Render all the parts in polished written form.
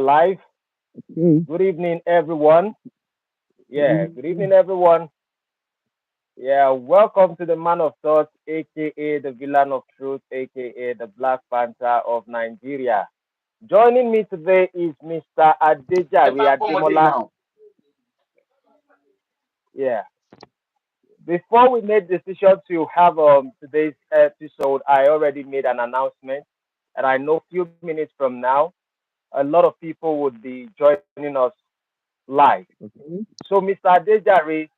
live. Okay. Good evening, everyone. Yeah, good Mm, evening, everyone. Yeah, welcome to the Man of Thoughts, aka the Villain of Truth, aka the Black Panther of Nigeria. Joining me today is Mr. ẹ bá Adejari gbọ́mọdé Ademola. now. Yeah, before we made decision to have today's episode, I already made an announcement, and I know few minutes from now, a lot of people would be joining us live. okay. So, Mr. Adejari,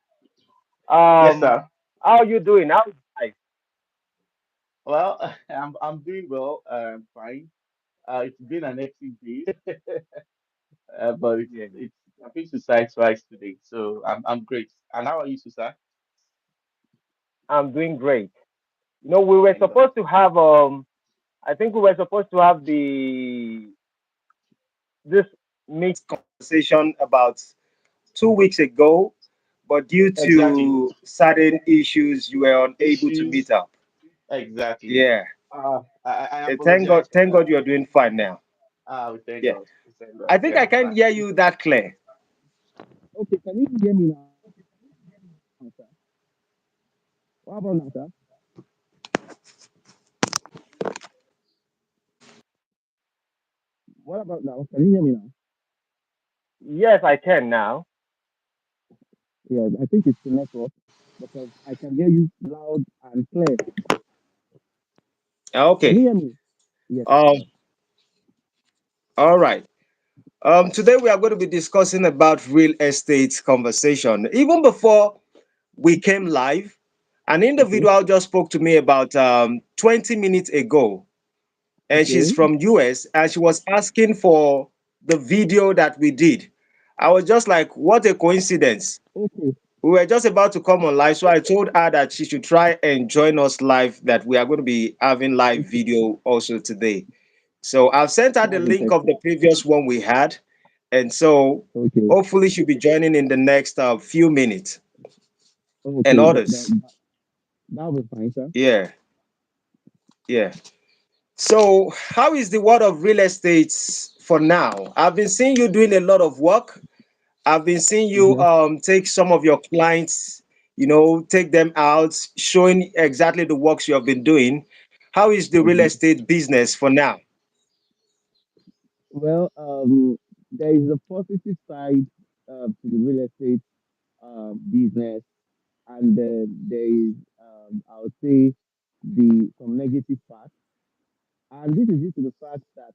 Yes, um, sir. how are you doing? How is life? Well, I'm doing well. Fine. It's been an hectic day, but Yeah, it's I've been to site twice today, so I'm great. And how are you, sir? I'm doing great. We were Thank God. supposed to have I think we were supposed to have the this meet conversation about 2 weeks ago, but due Exactly. to certain issues, you were unable to meet Issues. up. Exactly. Yeah. I Thank God, apologize for thank that. God you're doing fine now. We thank Yeah. God. We thank God. I think Yeah, I can't fine. hear you that clear. Okay, can you hear me now, sir? What about now, sir? What about now? Can you hear me now? Yes, I can now. Yeah, I think it's the network because I can hear you loud and clear. Can you Okay. hear me? Yes, Um, sir. all right. Today we are going to be discussing about real estate conversation. Even before we came live, an Okay, individual just spoke to me about 20 minutes ago, and she's okay, from US, and she was asking for the video that we did. I was just like, what a coincidence. okay. We were just about to come on live, so I told her that she should try and join us live, that we are going to be having live video also today. So I've sent her the That's link of interesting. the previous one we had, and so Okay, hopefully she'll be joining in the next few minutes and okay. others. That'll be fine, sir. Yeah, yeah. So how is the world of real estate for now? I've been seeing you doing a lot of work. I've been seeing you Yes. take some of your clients, take them out, showing exactly the works you have been doing. How is the real Okay. estate business for now? Well, there is a positive side to the real estate business, and there is, I would say, the some negative part. And this is due to the fact that,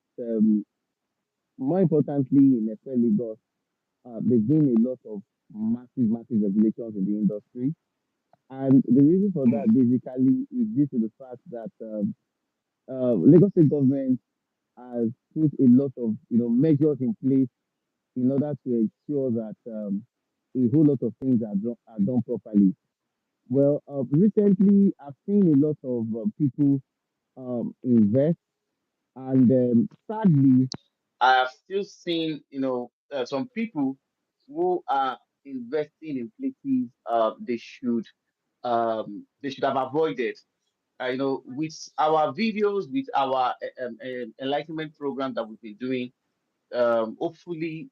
more importantly, in FL Lagos, there's been a lot of massive regulations in the industry. And the reason for that Mm, basically is due to the fact that Lagos State government has put a lot of measures in place in order to ensure that a whole lot of things are done properly. Well, recently I've seen a lot of people invest, and sadly, I have still seen, some people who are investing in places they should have avoided. With our videos, with our enlightenment program that we've been doing, hopefully,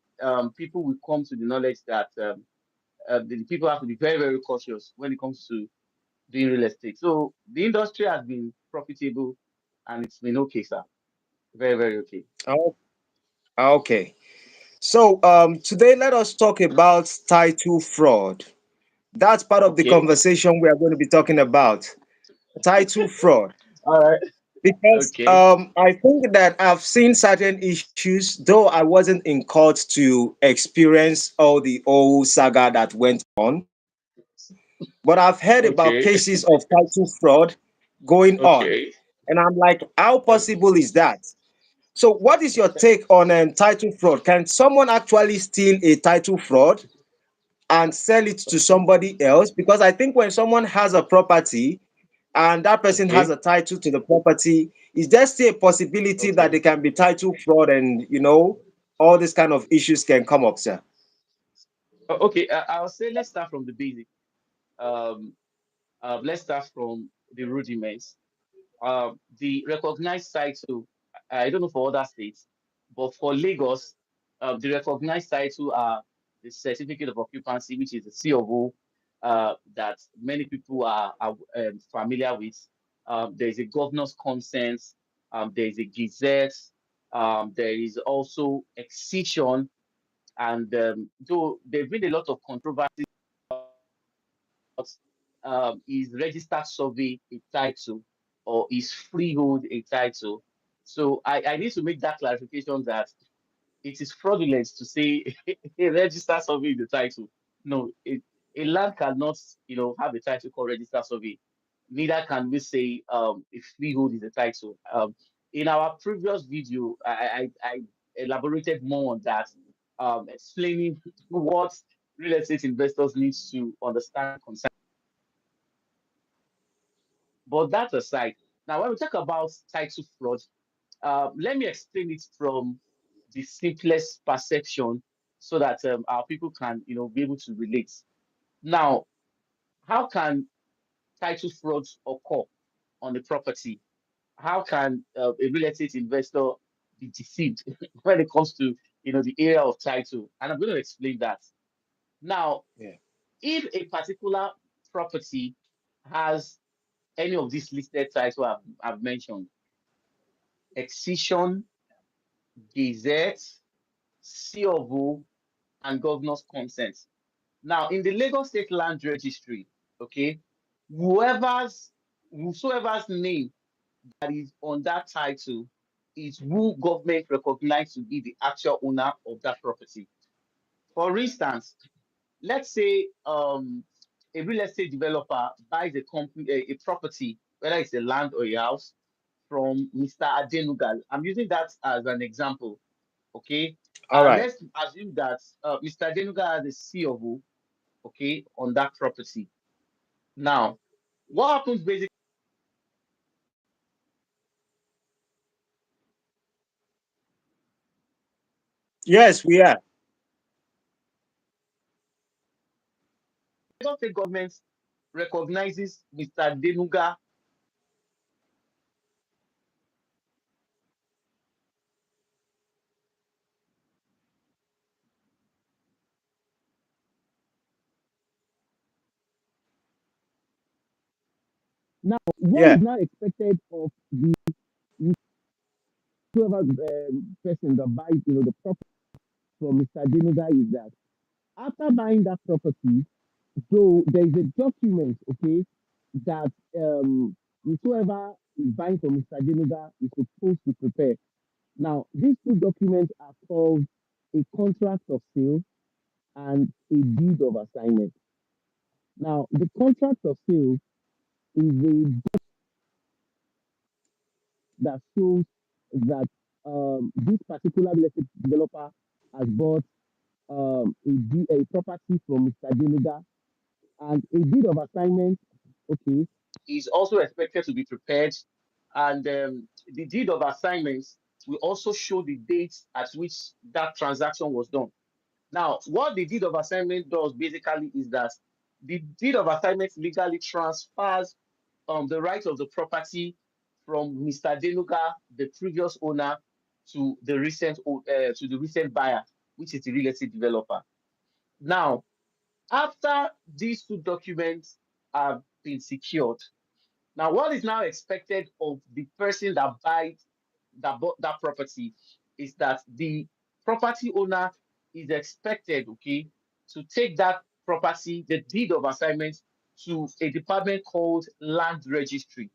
people will come to the knowledge that the people have to be very, very cautious when it comes to doing real estate. So the industry has been profitable and it's been okay, sir. Very, very okay. oh, okay. So today let us talk about title fraud. That's part of the Okay. conversation we are going to be talking about. Title fraud. All right. Because Okay. I think that I've seen certain issues, though I wasn't in court to experience all the old saga that went on, but I've heard about cases of Okay. title fraud going on. Okay. And I'm like, how possible Okay. is that? So, what is your take on title fraud? Can someone actually steal a title fraud and sell it to somebody else? Because I think when someone has a property and that person has Okay. a title to the property, is there still a possibility that Okay. they can be title fraud and all these kind of issues can come up, sir? Okay. I'll say let's start from the basic. Um, let's start from the rudiments. The recognized title, I don't know for other states, but for Lagos. The recognized title are the certificate of occupancy, which is the C of O, that many people are familiar with. There is a governor's consent. There is a gazette. There is also excision, and though there's been a lot of controversy about is registered survey a title or is freehold a title. So I need to make that clarification that it is fraudulent to say a register survey is the title. No, a land cannot, have a title called register survey. Neither can we say a freehold is a title. In our previous video, I elaborated more on that, explaining what real estate investors need to understand concerning. But that aside, now when we talk about title fraud, let me explain it from the simplest perception so that our people can, be able to relate. Now, how can title fraud occur on a property? How can a real estate investor be deceived when it comes to, the area of title? And I'm going to explain that. Now, Yeah. if a particular property has any of these listed titles I've mentioned, excision, gazette, C of O, and governor's consent. Now, in the Lagos State Land Registry, okay, whoever's whosoever's name that is on that title is who government recognized to be the actual owner of that property. For instance, let's say a real estate developer buys a property, whether it's a land or a house, from Mr. Adenugal. I'm using that as an example, okay? All And right. let's assume that Mr. Adenugal has a C of O, okay, on that property. Now, what happens basically? Yes, we are. Lagos state government recognizes Mr. Denuga. Now, what is Yeah. now expected of the whoever person that buys, the property from Mr. Denuga is that after buying that property, so there is a document, okay, that whoever is buying from Mr. Denuga is supposed to prepare. Now, these two documents are called a contract of sale and a deed of assignment. Now, the contract of sale is a that shows that this particular real estate developer has bought a property from Mr. Denuga, and a deed of assignment, okay, Is also expected to be prepared, and the deed of assignments will also show the dates at which that transaction was done. Now, what the deed of assignment does basically is that the deed of assignment legally transfers the right of the property from Mr. Denuga, the previous owner, to the recent buyer, which is the real estate developer. Now, after these two documents have been secured, now what is now expected of the person that bought that property is that the property owner is expected, okay, to take that property, the deed of assignment, to a department called land registry.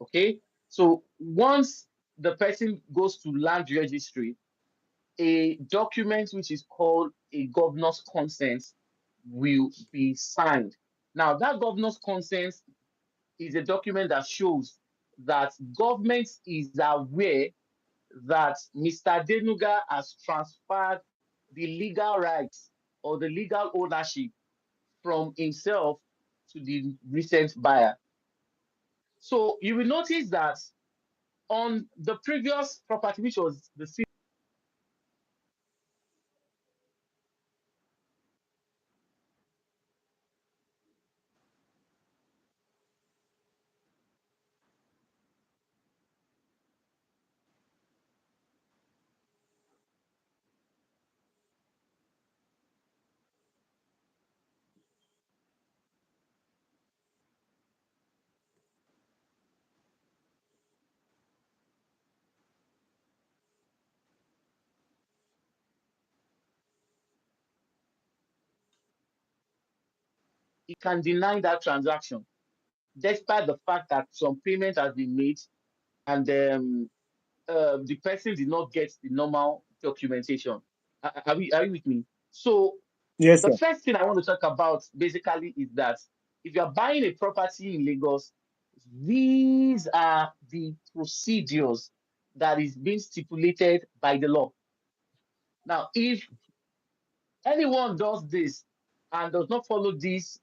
Okay, so once the person goes to land registry, a document which is called a governor's consent will be signed. Now, that governor's consent is a document that shows that government is aware that Mr. Denuga has transferred the legal rights or the legal ownership from himself to the recent buyer. So you will notice that on the previous property, which was the he can deny that transaction, despite the fact that some payment has been made and the person did not get the normal documentation. Are you with me? So Yes, the sir. first thing I want to talk about basically is that if you're buying a property in Lagos, these are the procedures that is being stipulated by the law. Now, if anyone does this and does not follow these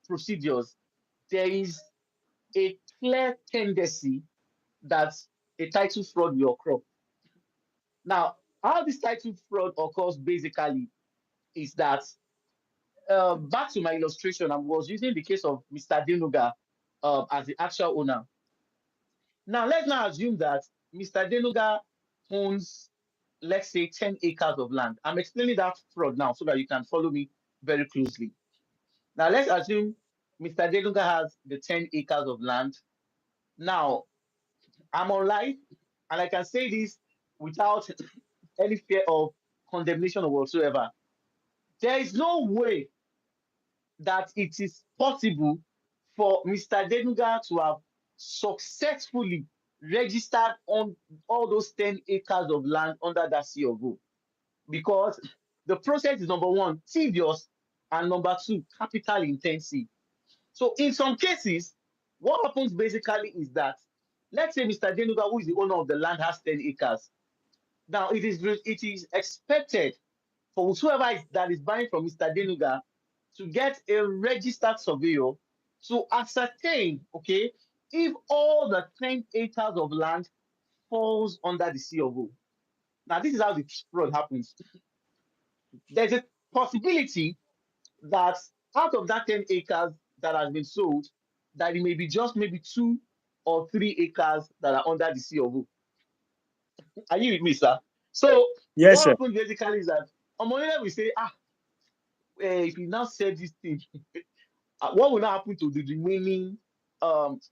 procedures, there is a clear tendency that a title fraud will occur. Now, how this title fraud occurs basically is that back to my illustration, I was using the case of Mr. Denuga as the actual owner. Now, let's now assume that Mr. Denuga owns, let's say, 10 acres of land. I'm explaining that fraud now so that you can follow me very closely. Now, let's assume Mr. Denuga has the 10 acres of land. Now, I'm online and I can say this without any fear of condemnation or whatsoever. There is no way that it is possible for Mr. Denuga to have successfully registered on all those 10 acres of land under that C of O, because the process is number one, tedious, and number two, capital intensive. So in some cases, what happens basically is that, let's say Mr. Denuga, who is the owner of the land, has 10 acres. Now it is expected for whosoever that is buying from Mr. Denuga to get a registered surveyor to ascertain, okay, if all the 10 acres of land falls under the C of O. Now, this is how the fraud happens. There's a possibility that out of that 10 acres that has been sold, that it may be just maybe 2 or 3 acres that are under the C of O. Are you with me, sir? So Yes, what sir. happens basically is that Omonile will say, if you now sell this thing, what will now happen to the remaining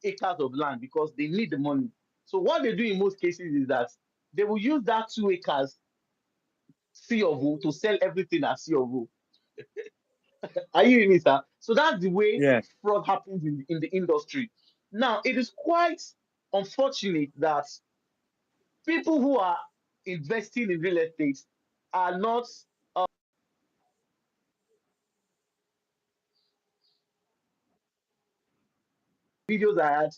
acres of land, because they need the money. So what they do in most cases is that they will use that 2 acres C of O to sell everything as C of O. Are you with me, sir? So that's the way Yeah. fraud happens in the industry. Now, it is quite unfortunate that people who are investing in real estate are not videos I had.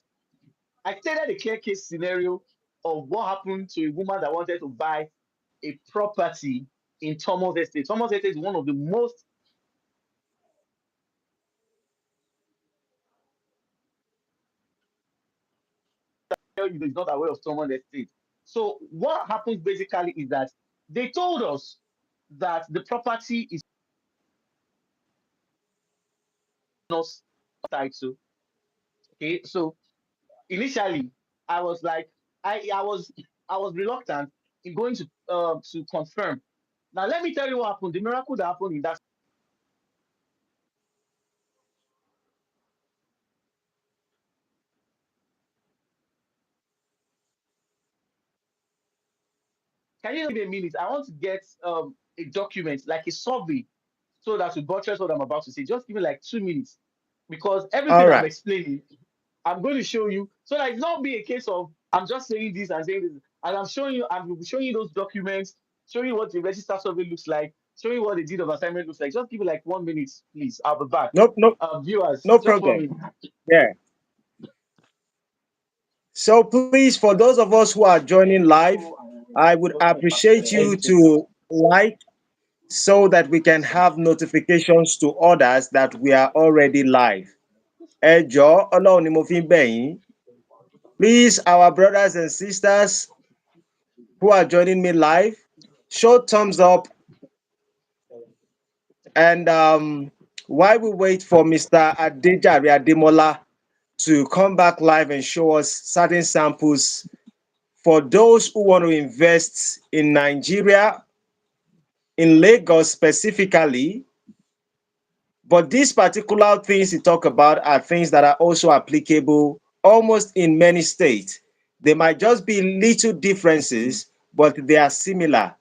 I stated a clear case scenario of what happened to a woman that wanted to buy a property in Thomas Estate. Thomas Estate is one of the most, is not aware of Thomas Estate. So what happens basically is that they told us that the property is not title. Okay, so initially I was like, I was reluctant in going to confirm. Now let me tell you what happened. The miracle that happened in that. Can you give me a minute? I want to get a document, like a survey, so that to buttress what I'm about to say. Just give me like 2 minutes, because All everything I'm right. explaining, I'm going to show you, so that it's not be a case of I'm just saying this and saying this. And I'm showing you those documents, showing you what the register survey looks like, showing you what the deed of assignment looks like. Just give me like 1 minute, please. I'll be back. No, no, Viewers, no just one problem. minute. Yeah. So please, for those of us who are joining live, I would appreciate you to like so that we can have notifications to others that we are already live. Ẹ jọ̀ọ́, Ọlọ́run ni mo fi ń bẹ̀ yín. Please, our brothers and sisters who are joining me live, show thumbs up. And while we wait for Mr. Adejare Ademola to come back live and show us certain samples for those who want to invest in Nigeria, in Lagos specifically. But these particular things he talk about are things that are also applicable almost in many states. There might just be little differences, but they are similar.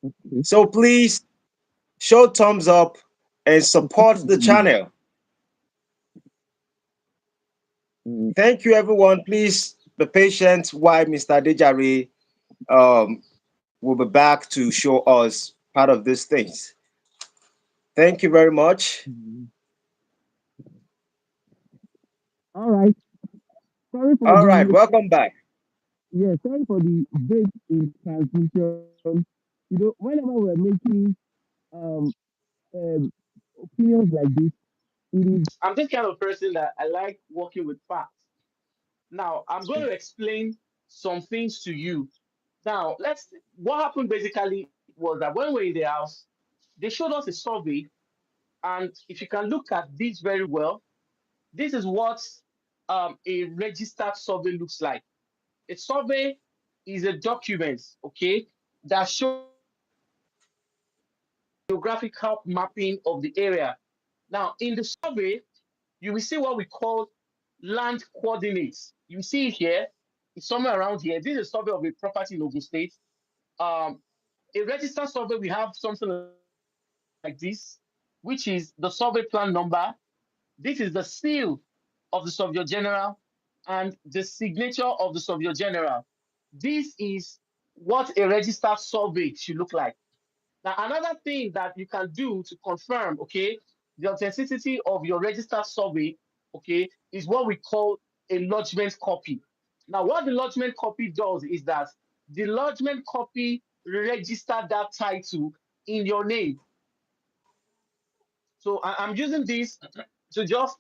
Okay. So please show thumbs up and support the channel. Mm, Thank you, everyone. Please be patient while Mr. Dejare um, will be back to show us part of these things. Thank you very much. mm. All right. Sorry for All right, the welcome back. yeah, sorry for the break in transmission. Whenever we're making um, um opinions like this, it is I'm this kind of person that I like working with facts. Now, I'm going to explain some things to you. Now, what happened basically was that when we were in the house, they showed us a survey, and if you can look at this very well, this is what a registered survey looks like. A survey is a document, okay, that shows geographical mapping of the area. Now, in the survey, you will see what we call land coordinates. You see it here. It's somewhere around here. This is a survey of a property in Ogun State. Um, a registered survey, we have something like this, which is the survey plan number. This is the seal of the Surveyor General and the signature of the Surveyor General. This is what a registered survey should look like. Now, another thing that you can do to confirm, okay, the authenticity of your registered survey, okay, is what we call a lodgement copy. Now, what the lodgement copy does is that the lodgement copy register that title in your name. So I'm using this to just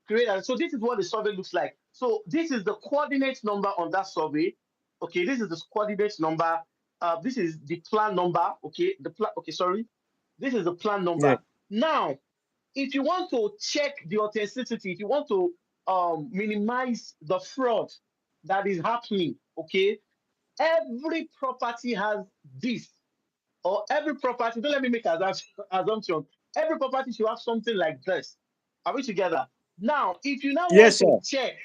create. So this is what the survey looks like. So this is the coordinate number on that survey. Okay, this is the coordinate number. This is the plan number. Okay, the plan. Okay, sorry. This is the plan Yeah. number. Now, if you want to check the authenticity, if you want to minimize the fraud that is happening, okay, every property has this, or every property, don't let me make assumption. Every property should have something like this. Are we together? Now, if you now want Yes, to sir. check,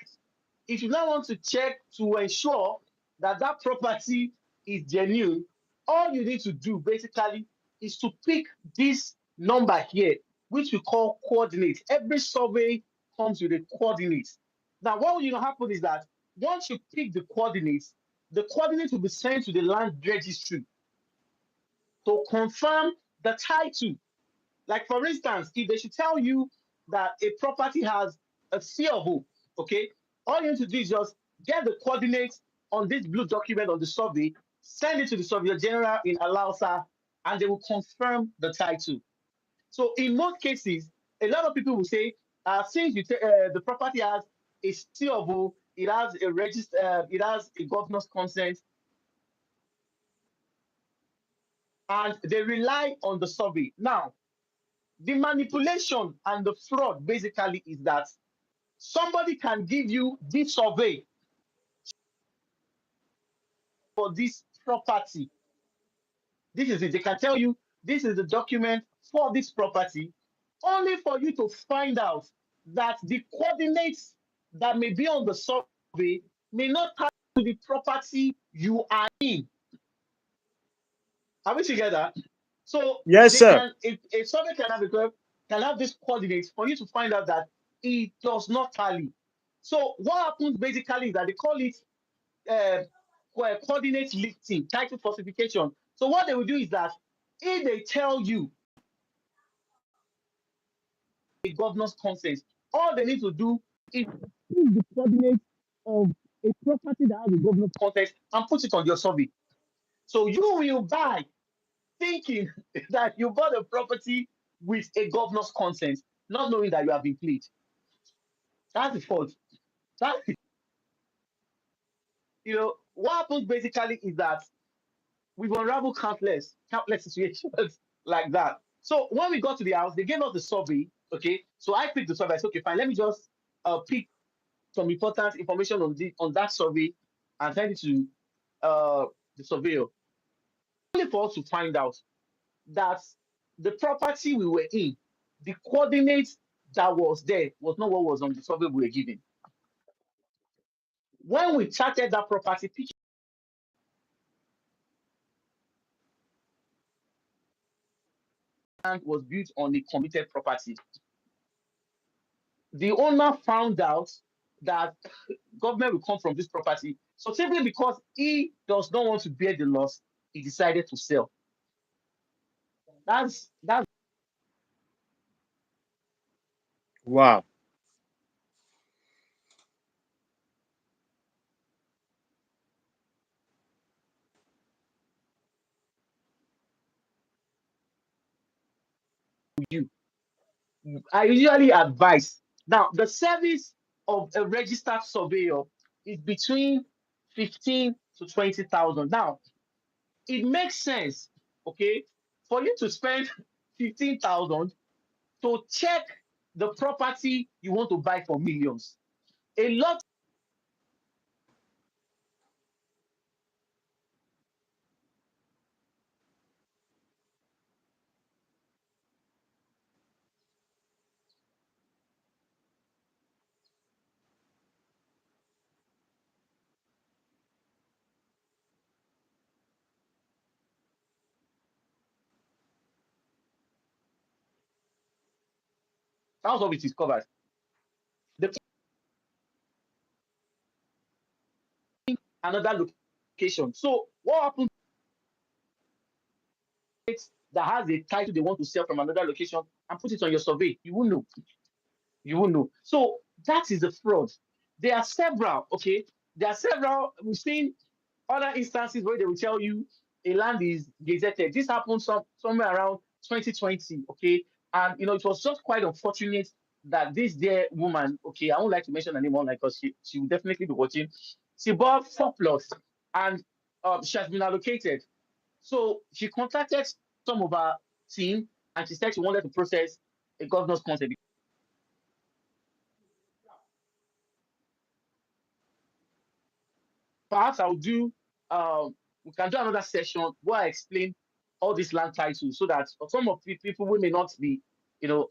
if you now want to check to ensure that that property is genuine, all you need to do basically is to pick this number here, which we call coordinates. Every survey comes with a coordinate. Now, what will happen is that once you pick the coordinates will be sent to the land registry to confirm the title. Like for instance, if they should tell you that a property has a C of O, okay, all you need to do is just get the coordinates on this blue document on the survey, send it to the Surveyor General in Alausa, and they will confirm the title. So in most cases, a lot of people will say, since the property has a C of O, it has a register, it has a governor's consent, and they rely on the survey. Now, the manipulation and the fraud basically is that somebody can give you this survey for this property. This is it. They can tell you this is the document for this property, only for you to find out that the coordinates that may be on the survey may not tie to the property you are in. Are we together? So Yes, they sir. can, if a survey can have this coordinates for you to find out that it does not tally. So what happens basically is that they call it uh, coordinate lifting, title falsification. So what they will do is that if they tell you a governor's consent, all they need to do is pick the coordinates of a property that has a governor's consent and put it on your survey. So you will buy thinking that you bought a property with a governor's consent, not knowing that you have been played. That's the fault. That what happens basically is that we've unraveled countless situations like that. So when we got to the house, they gave us the survey. Okay, so I picked the survey. I said, okay, fine. Let me just pick some important information on that survey and send it to the surveyor. Only for us to find out that the property we were in, the coordinates that was there was not what was on the survey we were given. When we charted that property, land was built on a committed property. The owner found out that government will come from this property. So simply because he does not want to bear the loss, he decided to sell. That's Wow. you. I usually advise. Now, the service of a registered surveyor is between 15 to 20,000. Now, it makes sense, okay, for you to spend 15,000 to check the property you want to buy for millions. A lot of it is covered. The another location. So what happens that has a title they want to sell from another location and put it on your survey? You will know. You will know. So that is the fraud. There are several, okay? There are several. We've seen other instances where they will tell you a land is gazetted. This happened somewhere around 2020, okay? And it was just quite unfortunate that this dear woman, okay, I won't like to mention her name online because she will definitely be watching. She bought 4 plots and she has been allocated. So she contacted some of our team and she said she wanted to process a governor's consent. Perhaps I'll do we can do another session where I explain all these land titles so that some of the people who may not be, you know,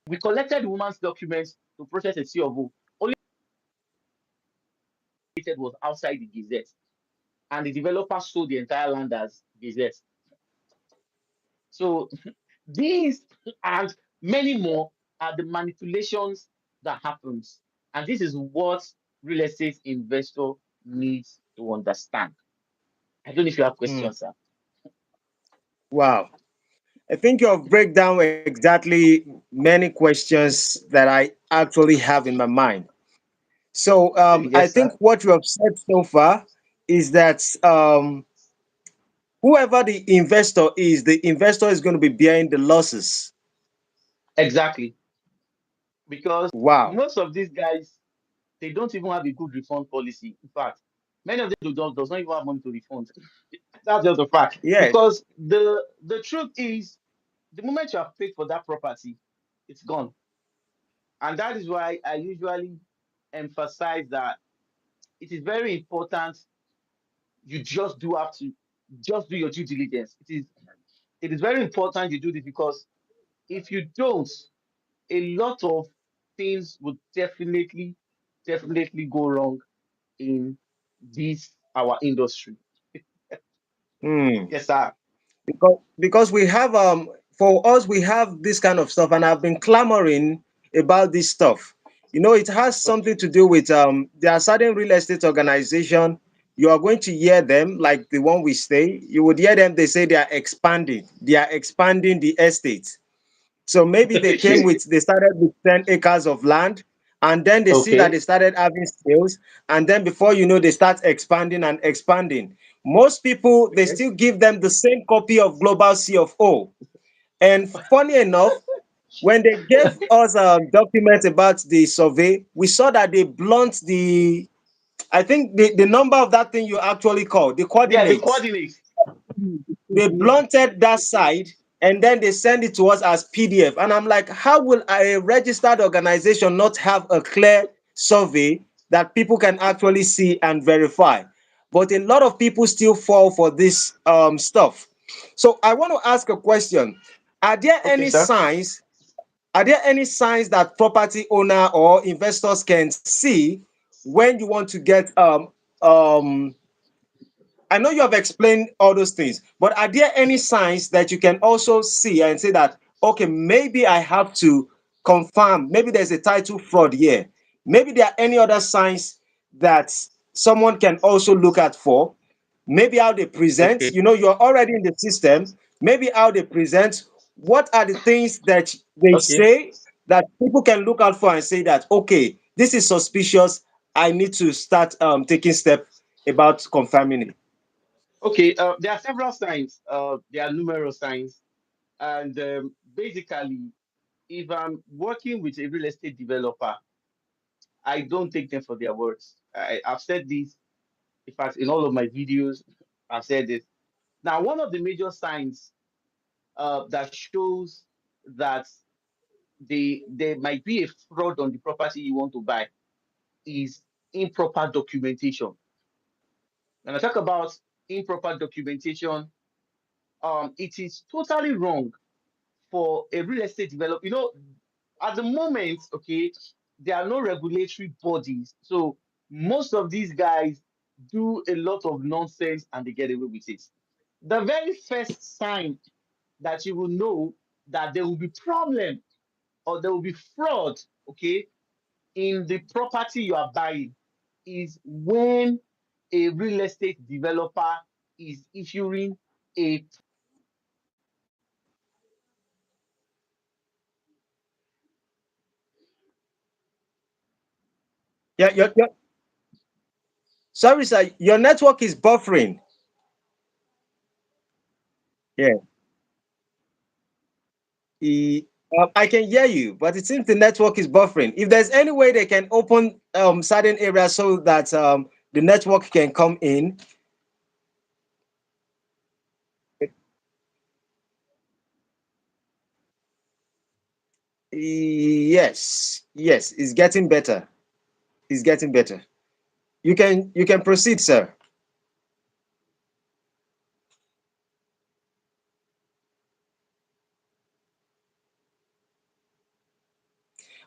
we collected the woman's documents to process a C of O. Only it was outside the Gazette, and the developer sold the entire land as Gazette. So these and many more are the manipulations that happens, and this is what real estate investor needs to understand. I don't know if you have Hmm. questions, sir. Wow. I think you have break down exactly many questions that I actually have in my mind. So I Yes, think sir. what you have said so far is that whoever the investor is going to be bearing the losses. Exactly. Because Wow. most of these guys, they don't even have a good refund policy. In fact, many of them does not even have money to refund. That's just a fact. Yes. Because the truth is, the moment you have paid for that property, it's gone. And that is why I usually emphasize that it is very important you just do have to just do your due diligence. It is very important you do this because if you don't, a lot of things would definitely go wrong in this our industry. Hmm. Yes, sir. Because we have for us we have this kind of stuff, and I've been clamoring about this stuff. It has something Okay. to do with there are certain real estate organization. You are going to hear them like the one we stay. You would hear them. They say they are expanding the estate. So maybe they started with 10 acres of land, and then they see that Okay. they started having sales, and then before you know, they start expanding and expanding. Most people, they Okay. still give them the same copy of Global C of O. And funny enough, when they gave us documents about the survey, we saw that they blunt I think the number of that thing you actually call the Yeah, the coordinates. coordinates. They blunted that side, and then they send it to us as PDF. And I'm like, how will a registered organization not have a clear survey that people can actually see and verify? but a lot of people still fall for this stuff. So I want to ask a question. Are there Okay, any sir. signs are there any signs that property owner or investors can see when you want to get um I know you have explained all those things, but are there any signs that you can also see and say that, okay, maybe I have to confirm, maybe there's a title fraud here. Maybe there are any other signs that someone can also look at for. Maybe how they present, Okay, you're already in the system. Maybe how they present. What are the things that they okay, say that people can look out for and say that, okay, this is suspicious. I need to start taking steps about confirming it. Okay, there are several signs. There are numerous signs, and basically, if I'm working with a real estate developer, I don't take them for their words. I've said this, in fact, in all of my videos, I've said this. Now, one of the major signs that shows that there might be a fraud on the property you want to buy is improper documentation. When I talk about improper documentation, it is totally wrong for a real estate developer. At the moment, okay, there are no regulatory bodies. So most of these guys do a lot of nonsense and they get away with it. The very first sign that you will know that there will be problem or there will be fraud, okay, in the property you are buying is when a real estate developer is issuing a. Yeah, sorry, sir, your network is buffering. Yeah. I can hear you, but it seems the network is buffering. If there's any way they can open certain areas so that the network can come in. Yes, yes, it's getting better. It's getting better. You can proceed, sir.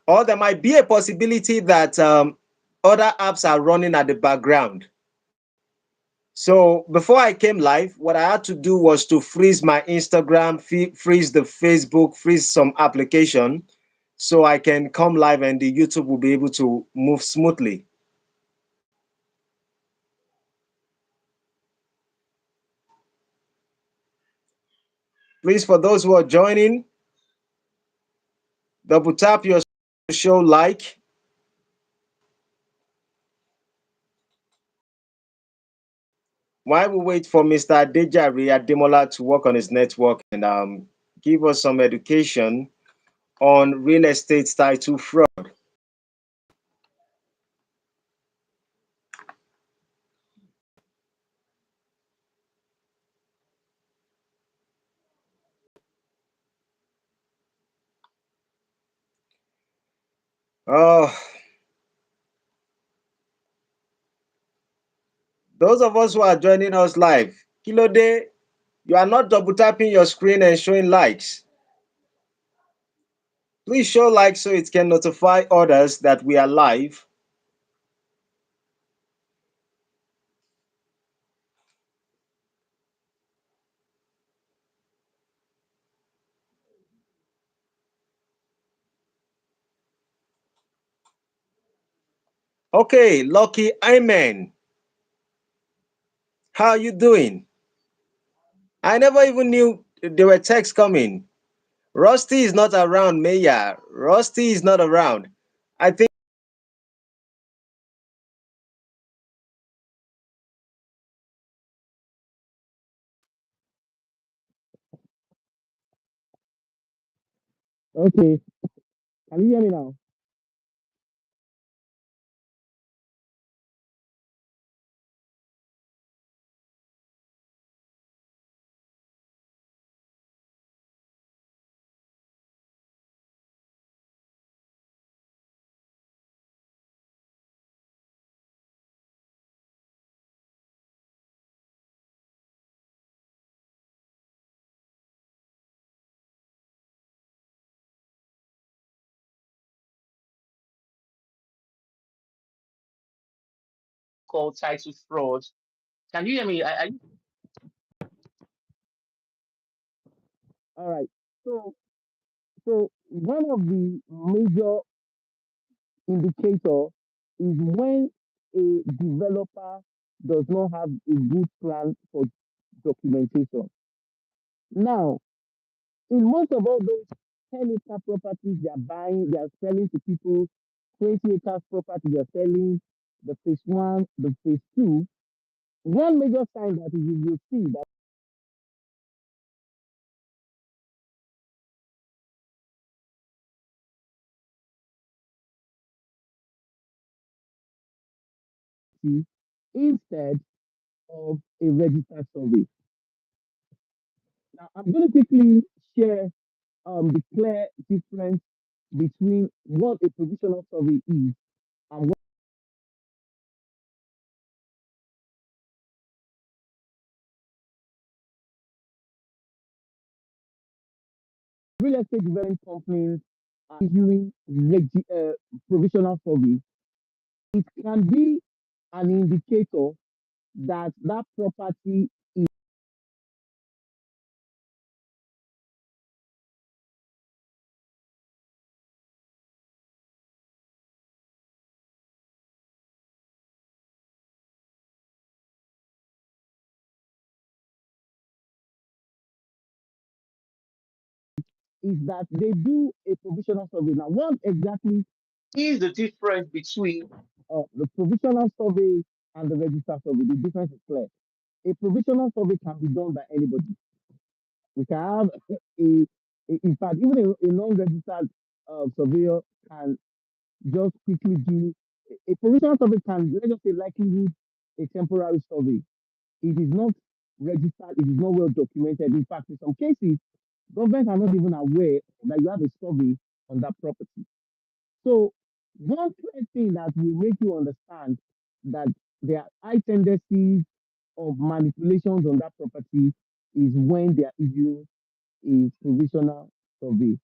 Or there might be a possibility that other apps are running at the background. So before I came live, what I had to do was to freeze my Instagram, freeze the Facebook, freeze some application, so I can come live and the YouTube will be able to move smoothly. Please, for those who are joining, double tap your show like while we wait for Mr. Dejari Ademola to work on his network and give us some education on real estate title fraud. Oh, those of us who are joining us live, Kilode, you are not double tapping your screen and showing likes. Please show likes so it can notify others that we are live. Okay, Lucky Amen. How are you doing? I never even knew there were texts coming. Rusty is not around, Maya. Rusty is not around. I think Okay, can you hear me now? called title fraud. Can you hear me? All right. So, so one of the major indicator is when a developer does not have a good plan for documentation. Now, in most of all those 10-acre properties they are buying, they are selling to people, 20 acres property they are selling, the phase one, the phase two. One major sign that you will see that instead of a registered survey. Now, I'm going to quickly share the clear difference between what a provisional survey is and what real estate development companies are issuing provisional survey. It can be an indicator that that property is that they do a provisional survey. Now, what exactly is the difference between the provisional survey and the registered survey? The difference is clear. A provisional survey can be done by anybody. We can have in fact, even a non-registered surveyor can just quickly do a provisional survey can, let's just say, likelihood a temporary survey. It is not registered, it is not well documented. In fact, in some cases, governments are not even aware that you have a survey on that property. So, one clear thing that will make you understand that there are high tendencies of manipulations on that property is when they are issuing a provisional survey.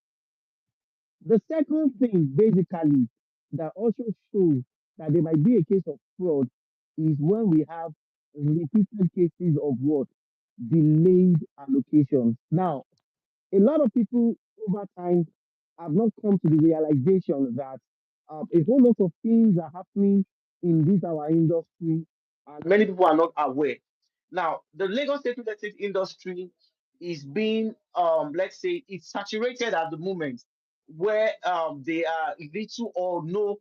The second thing, basically, that also shows that there might be a case of fraud is when we have repeated cases of what? Delayed allocations. Now, a lot of people over time have not come to the realization that a whole lot of things are happening in this our industry, and many people are not aware. Now, the Lagos State real estate industry is being, let's say, it's saturated at the moment, where there are little or no,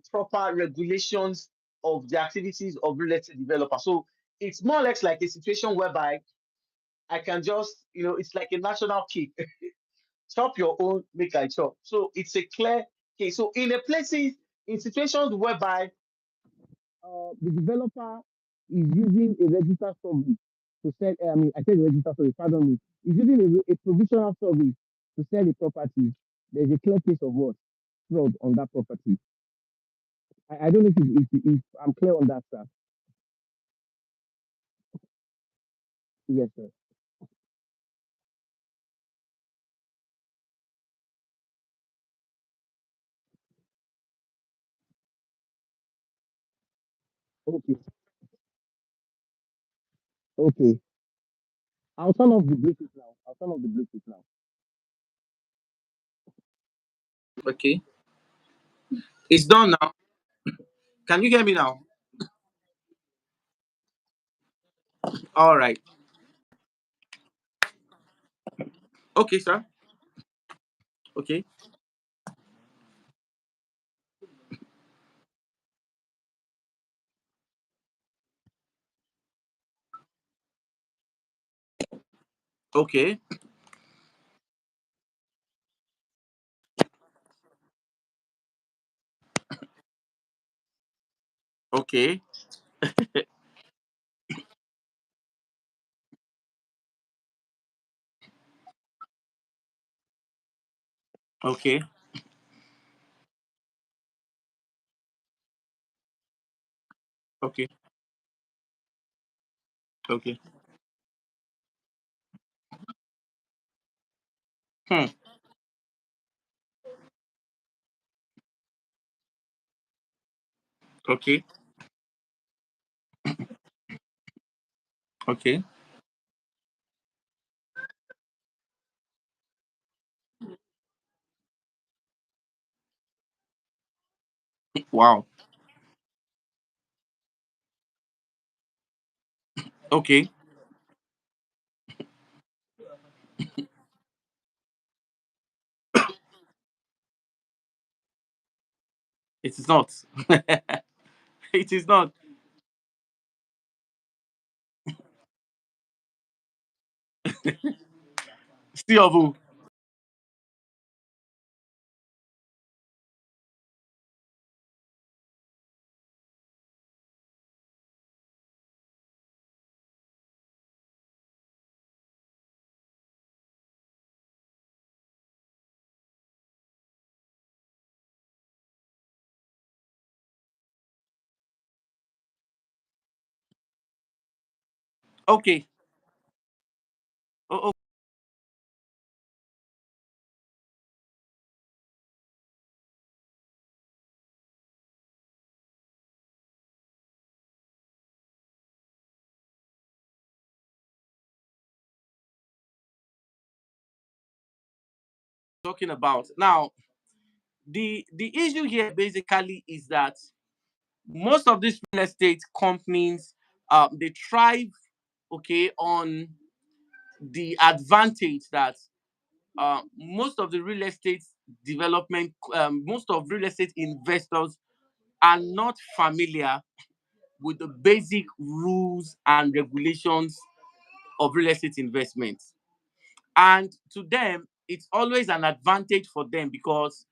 proper regulations of the activities of real estate developers. So it's more or less like a situation whereby I can just, it's like a national cake. Chop your own, make I chop. So it's a clear case. So in situations whereby the developer is using a registered survey to sell. I mean, I said registered survey. Pardon me. Is using a provisional survey to sell a property. There's a clear case of what fraud on that property. I don't know if I'm clear on that, sir. Yes, sir. Okay. Okay. I'll turn off the Bluetooth now. I'll turn off the Bluetooth now. okay, it's done now. Can you hear me now? All right. Okay, sir. Okay. Okay. Okay. Okay. Okay. Okay. Hmm. Okay. Okay. Wow. Okay. It is not. It is not. Still of who? Okay. Oh, talking about now, the issue here basically is that most of these real estate companies, they thrive, okay, on the advantage that most of the real estate development, most of real estate investors are not familiar with the basic rules and regulations of real estate investments. And to them, it's always an advantage for them because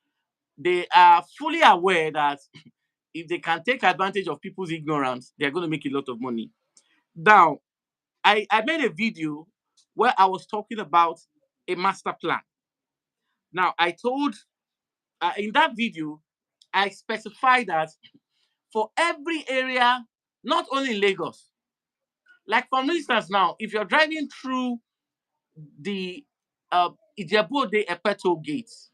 they are fully aware that if they can take advantage of people's ignorance, they're going to make a lot of money. Now, I made a video where I was talking about a master plan. Now, I told in that video, I specified that for every area, not only in Lagos, like for instance, now, if you're driving through the uh, Ijebu-Ode Epeto gates,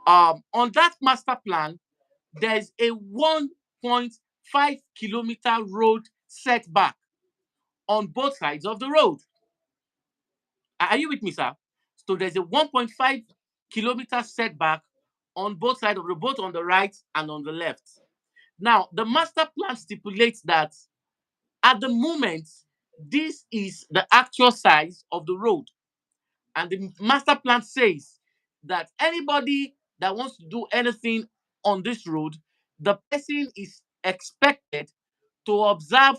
on that master plan, there's a 1.5 kilometer road setback on both sides of the road. Are you with me, sir? So there's a 1.5 kilometer setback on both sides of the road, both on the right and on the left. Now, the master plan stipulates that at the moment, this is the actual size of the road. And the master plan says that anybody that wants to do anything on this road, the person is expected to observe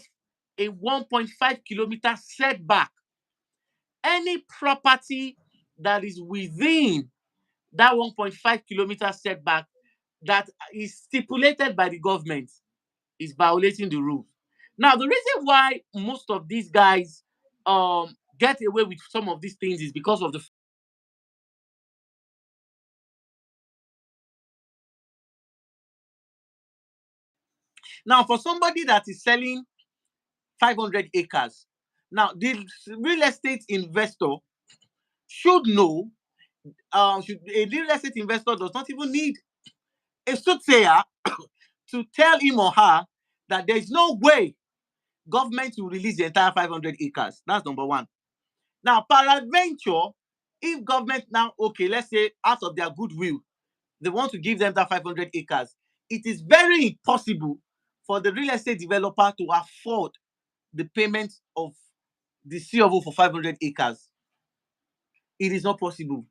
a 1.5 kilometer setback. Any property that is within that 1.5 kilometer setback that is stipulated by the government is violating the rules. Now, the reason why most of these guys get away with some of these things is because of the now for somebody that is selling 500 acres. Now, the real estate investor should know, should, a real estate investor does not even need a soothsayer to tell him or her that there is no way government will release the entire 500 acres. That's number one. Now, peradventure, if government now, okay, let's say out of their goodwill, they want to give them that 500 acres, it is very impossible for the real estate developer to afford the payment of the COO for 500 acres. It is not possible.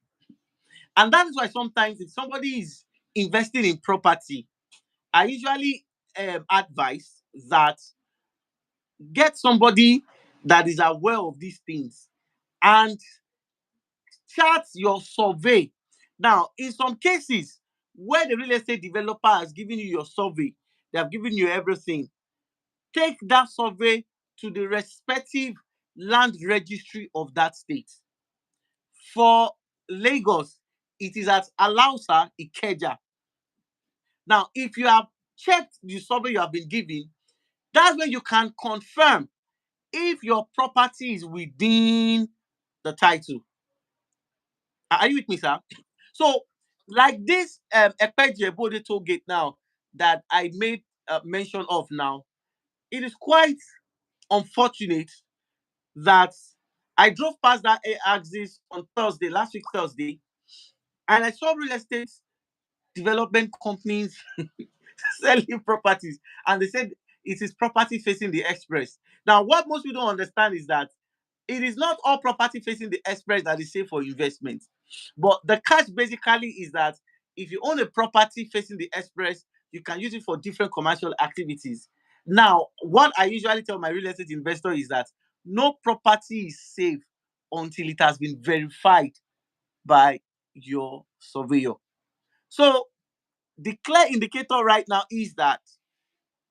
And that is why sometimes if somebody is investing in property, I usually advise that get somebody that is aware of these things and chart your survey. Now, in some cases where the real estate developer has given you your survey, they have given you everything, take that survey to the respective land registry of that state. For Lagos, it is at Alausa, Ikeja. Now, if you have checked the survey you have been given, that's when you can confirm if your property is within the title. Are you with me, sir? So, like this Epeje Bode toll gate now that I made mention of now, it is quite unfortunate that I drove past that axis on Thursday, last week Thursday, and I saw real estate development companies selling properties, and they said it is property facing the express. Now, what most people don't understand is that it is not all property facing the express that is safe for investment. But the catch basically is that if you own a property facing the express, you can use it for different commercial activities. Now, what I usually tell my real estate investor is that no property is safe until it has been verified by your surveyor. So the clear indicator right now is that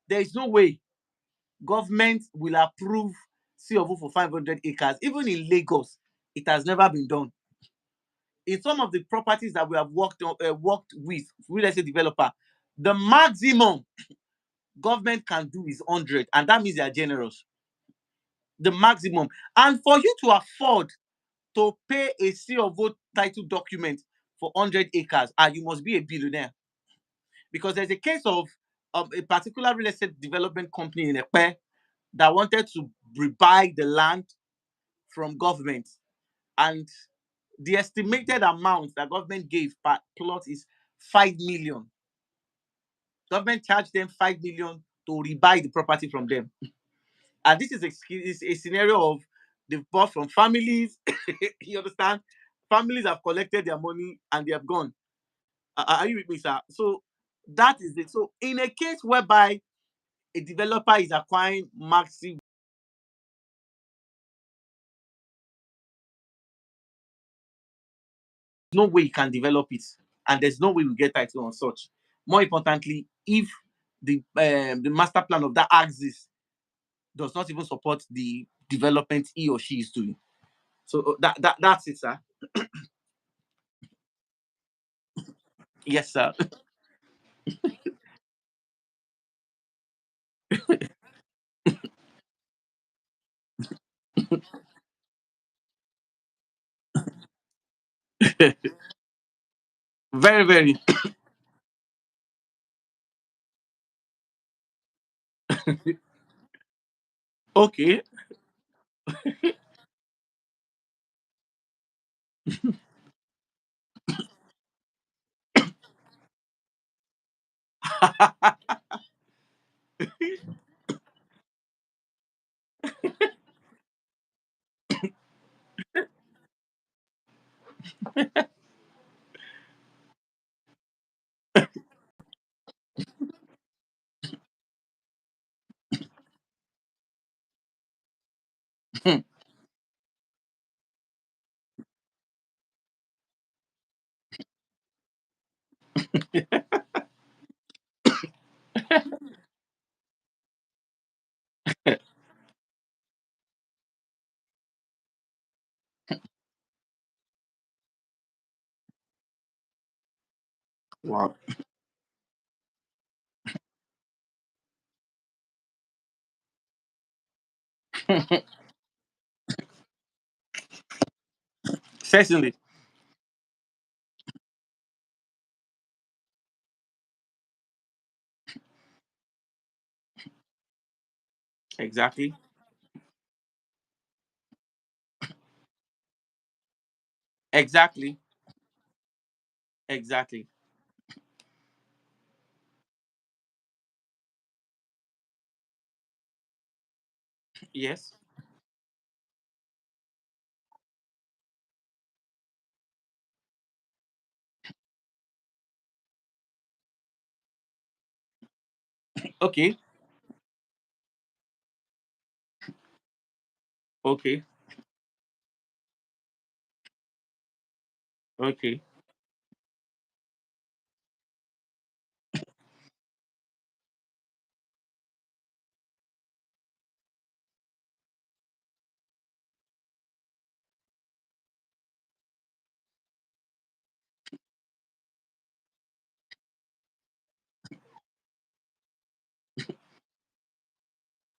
there is no way government will approve C of O for 500 acres. Even in Lagos, it has never been done. In some of the properties that we have worked with real estate developer, the maximum government can do is 100, and that means they are generous. The maximum. And for you to afford to pay a C of O title document for 100 acres, you must be a billionaire. Because there's a case of a particular real estate development company in Epe that wanted to buy the land from government, and the estimated amount that government gave per plot is 5 million. Government charged them 5 million to rebuy the property from them. And this is a scenario of they've bought from families. You understand? Families have collected their money and they have gone. Are you with me, sir? So that is it. So in a case whereby a developer is acquiring massive, no way you can develop it, and there's no way we get title on such. More importantly, if the master plan of that axis does not even support the development he or she is doing. So that's it, sir. Yes, sir. Very, very. Okay. Wow. Certainly. Exactly. Exactly. Exactly. Yes. Okay. Okay. Okay.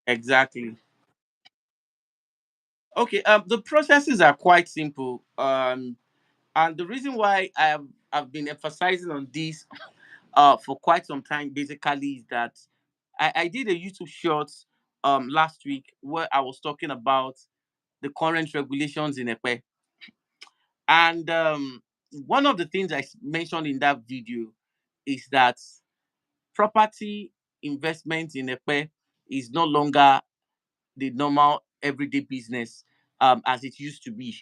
Exactly. Okay. The processes are quite simple. And the reason why I've been emphasizing on this for quite some time basically is that I did a YouTube short last week where I was talking about the current regulations in Epe. And one of the things mentioned in that video is that property investment in Epe is no longer the normal everyday business as it used to be.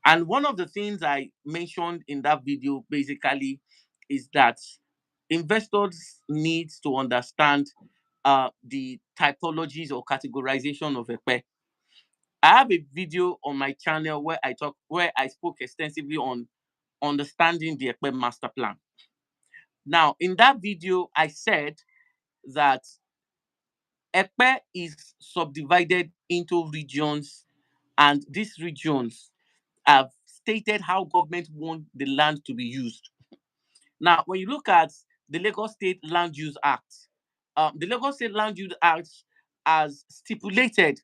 And one of the things I mentioned in that video basically is that investors need to understand the typologies or categorization of Epe. I have a video on my channel where I spoke extensively on understanding the Epe master plan. Now, in that video, I said that Epe is subdivided into regions, and these regions have stated how government want the land to be used. Now, when you look at the Lagos State Land Use Act, the Lagos State Land Use Act has stipulated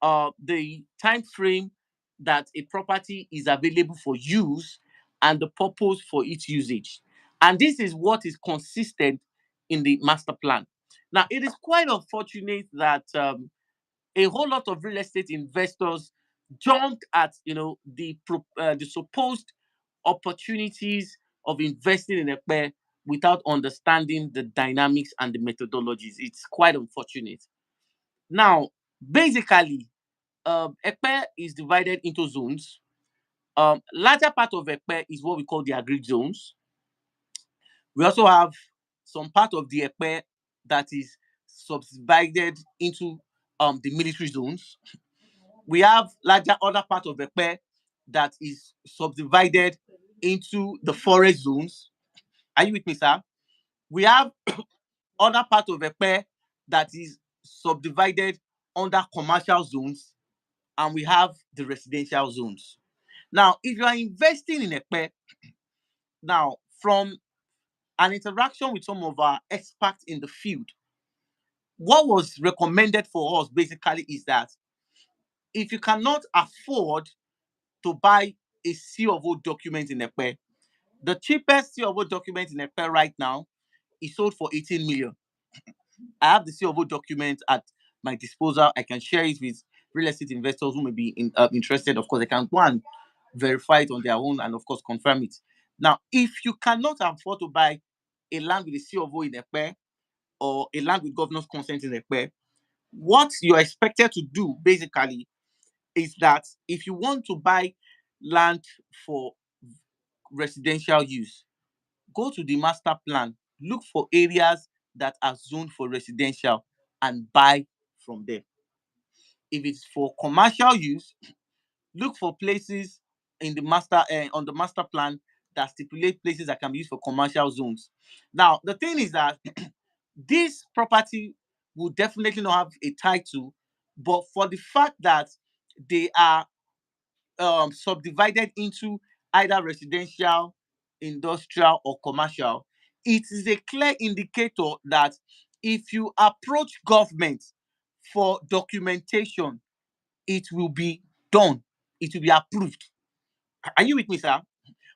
the time frame that a property is available for use and the purpose for its usage. And this is what is consistent in the master plan. Now, it is quite unfortunate that a whole lot of real estate investors jumped at the supposed opportunities of investing in a pair without understanding the dynamics and the methodologies. It's quite unfortunate. Now, basically, Ekpe is divided into zones. Larger part of Ekpe is what we call the agri zones. We also have some part of the Ekpe that is subdivided into the military zones. We have larger other part of Ekpe that is subdivided into the forest zones. Are you with me, sir? We have other part of Ekpe that is subdivided under commercial zones, and we have the residential zones. Now, if you are investing in Ekpe, now from an interaction with some of our experts in the field, what was recommended for us basically is that if you cannot afford to buy a C of O document in Ekpe, the cheapest C of O document in Ekpe right now is sold for 18 million. I have the C of O document at my disposal. I can share it with real estate investors who may be interested. Of course, they can go and verify it on their own and, of course, confirm it. Now, if you cannot afford to buy a land with a C of O in Ekpe or a land with governor's consent in Ekpe, what you're expected to do basically is that if you want to buy land for residential use, go to the master plan, look for areas that are zoned for residential and buy from them. If it's for commercial use, look for places in the master on the master plan that stipulate places that can be used for commercial zones. Now, the thing is that this property will definitely not have a title, but for the fact that they are subdivided into either residential, industrial, or commercial, it is a clear indicator that if you approach government for documentation, it will be done, it will be approved. Are you with me, sir?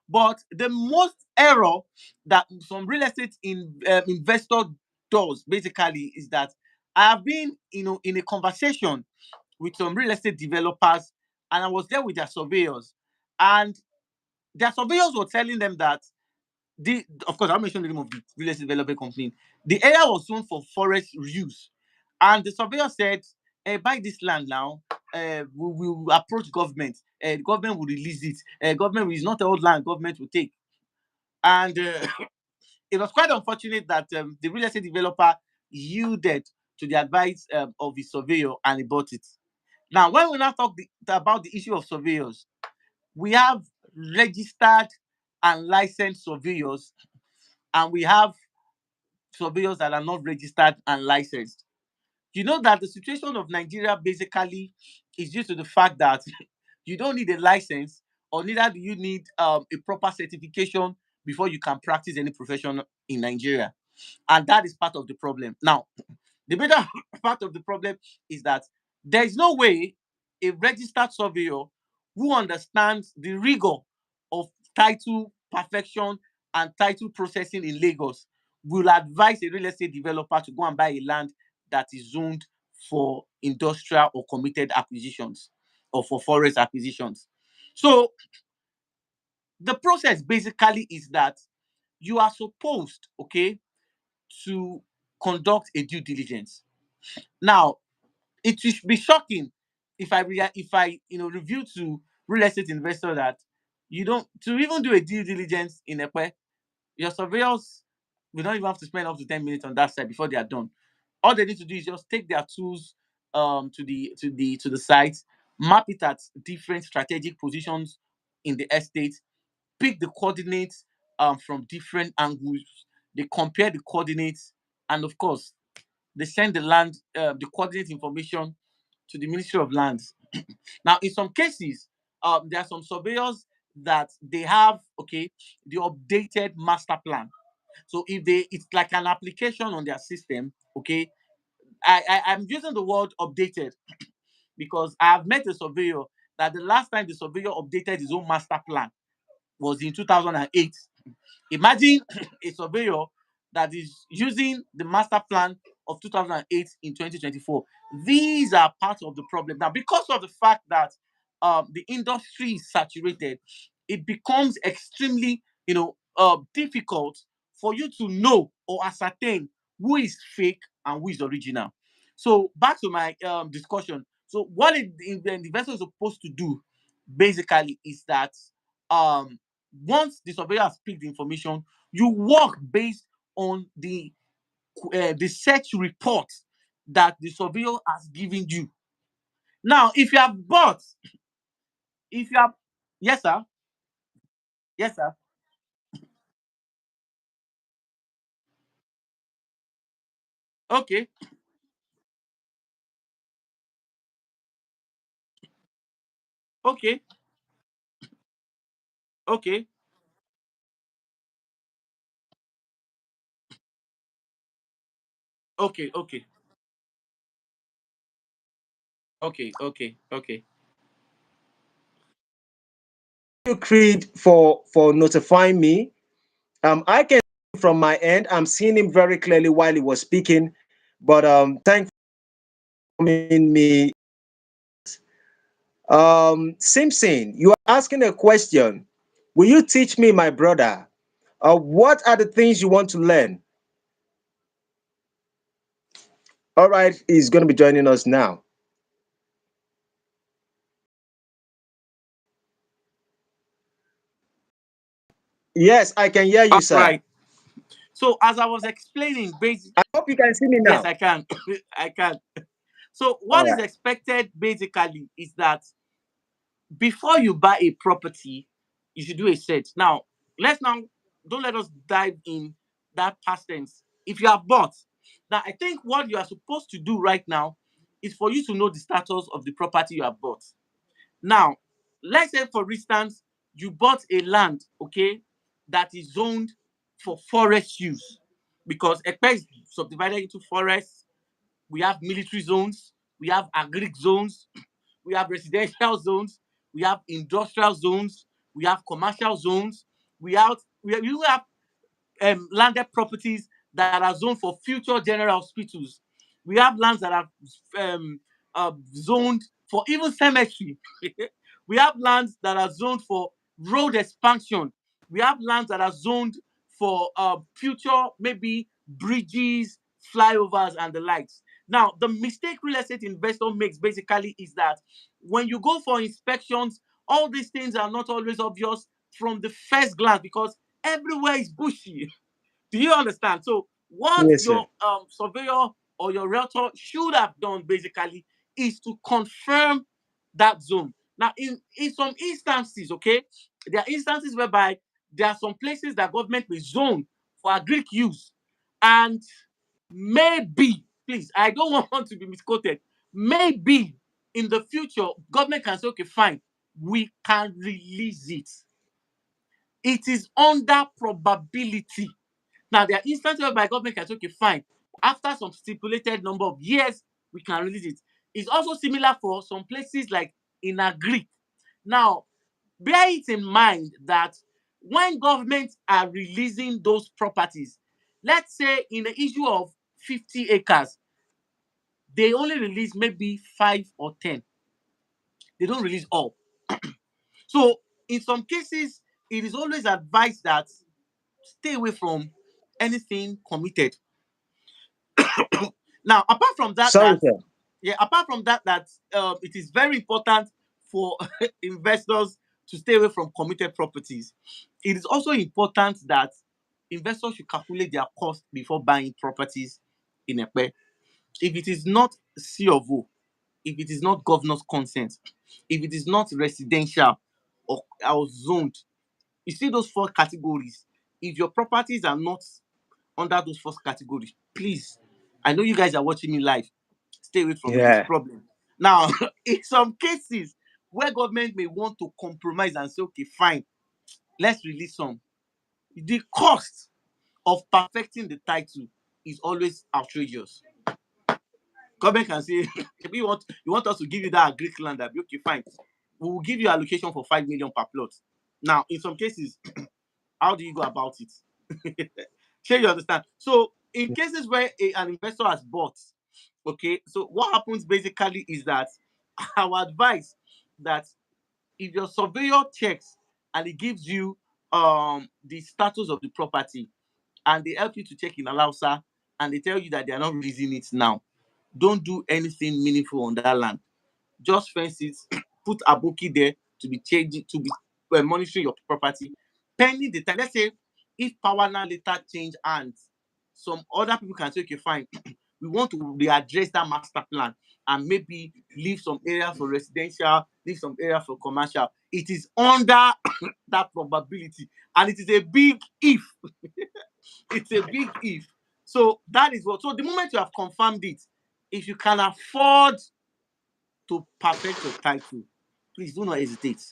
But the most error that some real estate investor does basically is that I have been, in a conversation with some real estate developers, and I was there with their surveyors, and their surveyors were telling them that of course, I'll mention the name of the real estate development company. The area was zoned for forest use, and the surveyor said, "Buy this land now. We will approach government. The government will release it. Government is not all land. Government will take." And it was quite unfortunate that the real estate developer yielded to the advice of the surveyor and he bought it. Now, when we now talk about the issue of surveyors, we have registered and licensed surveyors, and we have surveyors that are not registered and licensed. You know that the situation of Nigeria basically is due to the fact that you don't need a license, or neither do you need a proper certification before you can practice any profession in Nigeria. And that is part of the problem. Now, the better part of the problem is that there is no way a registered surveyor who understands the rigor of title perfection and title processing in Lagos will advise a real estate developer to go and buy a land that is zoned for industrial or committed acquisitions. or for forest acquisitions. So the process basically is that you are supposed, okay, to conduct a due diligence. Now, it will be shocking if I review to real estate investor that you don't to even do a due diligence in Ekpe, your surveyors will not even have to spend up to 10 minutes on that side before they are done. All they need to do is just take their tools to the site, map it at different strategic positions in the estate, pick the coordinates from different angles, they compare the coordinates, and of course they send the coordinate information to the Ministry of Lands. Now, in some cases, there are some surveyors that they have, okay, the updated master plan. So if it's like an application on their system, okay. I'm using the word updated because I have met a surveyor that the last time the surveyor updated his own master plan was in 2008. Imagine a surveyor that is using the master plan of 2008 in 2024. These are part of the problem. Now, because of the fact that the industry is saturated, it becomes extremely, difficult for you to know or ascertain who is fake and who is original. So back to my discussion. So what the investor is supposed to do basically is that um once the surveyor has picked the information, you work based on the search report that the surveyor has given you. Now, if you have bought, if you have, yes, sir, yes, sir, okay, okay, okay, okay, okay, okay, okay, okay. You, Creed, for notifying me. I can from my end. I'm seeing him very clearly while he was speaking, but thank for informing me. Simpson, you are asking a question. Will you teach me, my brother? What are the things you want to learn? All right, he's going to be joining us now. Yes, I can hear you, All sir. right. So as I was explaining, I hope you can see me yes, now. I can, I can. So All what is right. expected basically is that before you buy a property, you should do a search. Now, let's now don't let us dive in that past tense. If you have bought, now I think what you are supposed to do right now is for you to know the status of the property you have bought. Now, let's say for instance, you bought a land, okay, that is zoned for forest use because Ekpe is subdivided into forests. We have military zones, we have agric zones, we have residential zones, we have industrial zones, we have commercial zones, we have landed properties that are zoned for future general hospitals. We have lands that are um, zoned for even cemetery. We have lands that are zoned for road expansion. We have lands that are zoned for future, maybe bridges, flyovers, and the likes. Now, the mistake real estate investor makes basically is that when you go for inspections, all these things are not always obvious from the first glance because everywhere is bushy. Do you understand? So what Yes, sir. your surveyor or your realtor should have done basically is to confirm that zone. Now, in some instances, okay, there are instances whereby there are some places that government will zone for agric use, and maybe, please, I don't want to be misquoted. Maybe in the future, government can say, okay, fine, we can release it. It is under probability. Now, there are instances whereby government can say, okay, fine, after some stipulated number of years, we can release it. It's also similar for some places like in agri. Now, bear it in mind that when governments are releasing those properties, let's say in the issue of 50 acres, they only release maybe 5 or 10. They don't release all. So in some cases, it is always advised that stay away from anything committed. Now, apart from that, Sorry, that sir. yeah, apart from that, that it is very important for investors to stay away from committed properties. It is also important that investors should calculate their cost before buying properties in Epe. If it is not C of O, if it is not governor's consent, if it is not residential or zoned, you see those four categories. If your properties are not under those first categories, please, I know you guys are watching me live. Stay away from it. It's a Yeah. problem. Now, in some cases where government may want to compromise and say, okay, fine, let's release some, the cost of perfecting the title is always outrageous. Government can say, if you want us to give you that Greek land, that be okay, fine. We will give you allocation for 5 million per plot. Now, in some cases, how do you go about it? Sure, you understand. So, in cases where an investor has bought, okay, so what happens basically is that I would advise that if your surveyor checks and he gives you the status of the property, and they help you to check in Alausa, and they tell you that they are not releasing it now, don't do anything meaningful on that land. Just fence it, put a bookie there to be changing, to be monitoring your property. Pending the time, let's say if power now later change hands, some other people can say, okay, fine, we want to readdress that master plan and maybe leave some area for residential, leave some area for commercial. It is under that probability, and it is a big if. It's a big if. So that is what. So the moment you have confirmed it, if you can afford to perfect your title, please do not hesitate.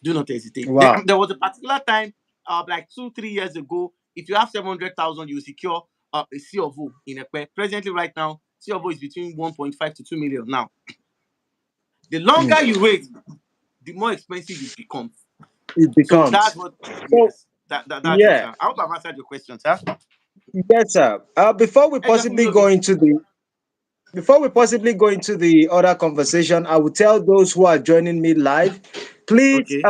Do not hesitate. There, Wow. there was a particular time, like 2, 3 years ago, if you have 700,000, you will secure a C of O in Epe. Presently, right now, C of O is between 1.5 to 2 million. Now, the Mm. longer you wait, the more expensive it becomes. It So that's becomes. what. So Yes, that's it, yeah, sir. I hope I've answered your question, sir. yes, sir. Before we Hey, just possibly love go it. into the other conversation, I will tell those who are joining me live, please, Okay.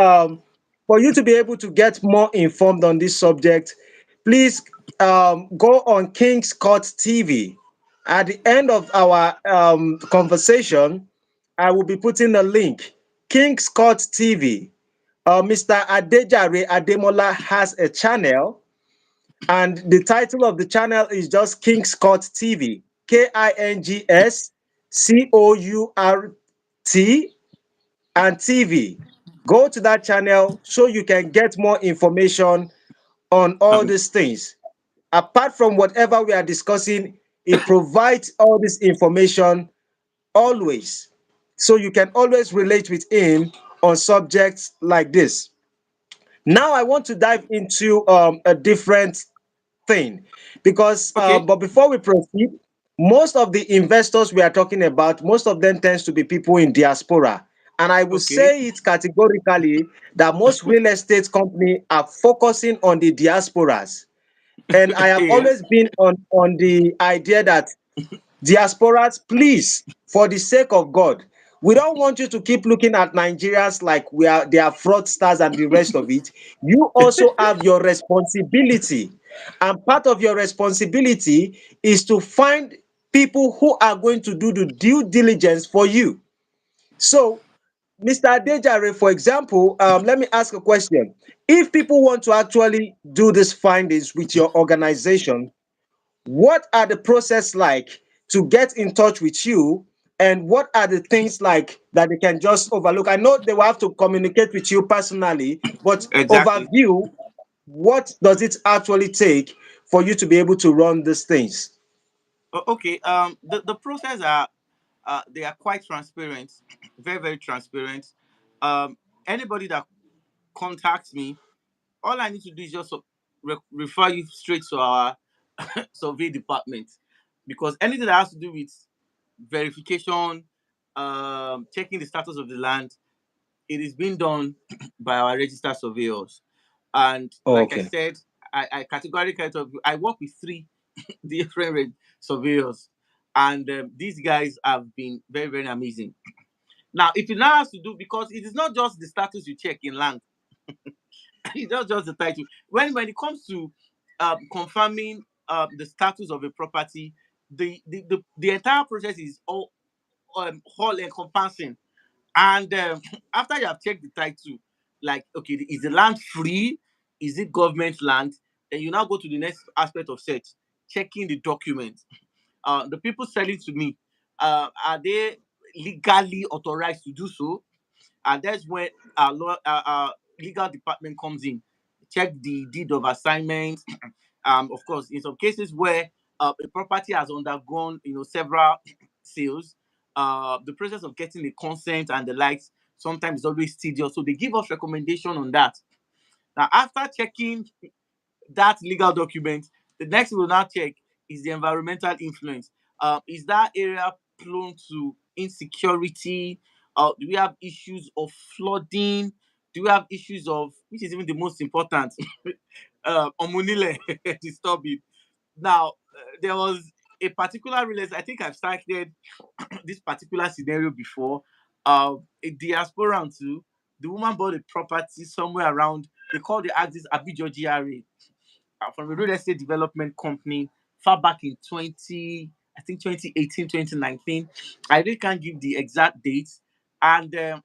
for you to be able to get more informed on this subject, please go on King's Court TV. At the end of our conversation, I will be putting a link. King's Court TV. Mr. Adejare Ademola has a channel, and the title of the channel is just King's Court TV. KINGSCOURT and TV. Go to that channel so you can get more information on all Um, these things. Apart from whatever we are discussing, it provides all this information always. So you can always relate with him on subjects like this. Now I want to dive into a different thing, because okay. but before we proceed, most of the investors we are talking about, most of them tends to be people in diaspora, and I will Okay. say it categorically that most real estate company are focusing on the diasporas. And I have Yes. always been on the idea that diasporas, please, for the sake of God, we don't want you to keep looking at Nigerians like we are they are fraudsters and the rest of it. You also have your responsibility, and part of your responsibility is to find people who are going to do the due diligence for you. So, Mr. Adejare, for example, let me ask a question. If people want to actually do these findings with your organization, what are the process like to get in touch with you, and what are the things like that they can just overlook? I know they will have to communicate with you personally, but Exactly. overview, what does it actually take for you to be able to run these things? Okay. The process are they are quite transparent, very very transparent. Anybody that contacts me, all I need to do is just refer you straight to our survey department, because anything that has to do with verification, checking the status of the land, it is being done by our registered surveyors. And like I Okay. said, I categorically I work with three different surveyors, and these guys have been very very amazing. Now, if it now has to do, because it is not just the status you check in land, it's not just the title. When it comes to confirming the status of a property, the entire process is all encompassing. And after you have checked the title, like, okay, is the land free? Is it government land? Then you now go to the next aspect of search, checking the documents. The people selling to me, are they legally authorized to do so? And that's when our legal department comes in, check the deed of assignment. Of course, in some cases where a property has undergone, several sales, the process of getting the consent and the likes sometimes is always tedious. So they give us recommendation on that. Now, after checking that legal document, the next we'll now check is the environmental influence. Is that area prone to insecurity? Do we have issues of flooding? Do we have issues of, which is even the most important, omonile disturbing? Now, there was a particular real estate, I think I've cited this particular scenario before. A diaspora too. The woman bought a property somewhere around, they call the axis Abijo GRA, from a real estate development company far back in 2018, 2019. I really can't give the exact dates. And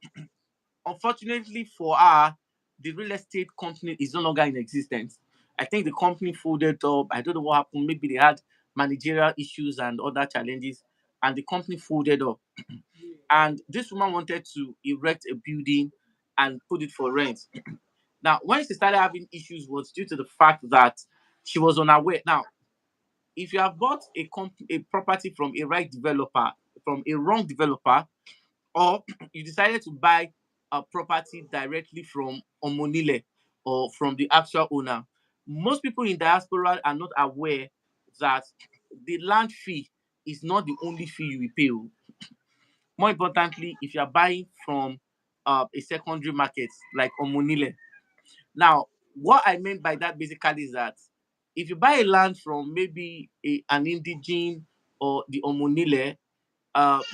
unfortunately for her, the real estate company is no longer in existence. I think the company folded up. I don't know what happened. Maybe they had managerial issues and other challenges, and the company folded up. And this woman wanted to erect a building and put it for rent. Now, when she started having issues was due to the fact that she was unaware. Now, if you have bought a property from a right developer, from a wrong developer, or you decided to buy a property directly from Omonile or from the actual owner, most people in diaspora are not aware that the land fee is not the only fee you will pay. Oh. More importantly, if you are buying from a secondary market like Omonile. Now, what I meant by that basically is that if you buy a land from maybe an indigene or the Omonile,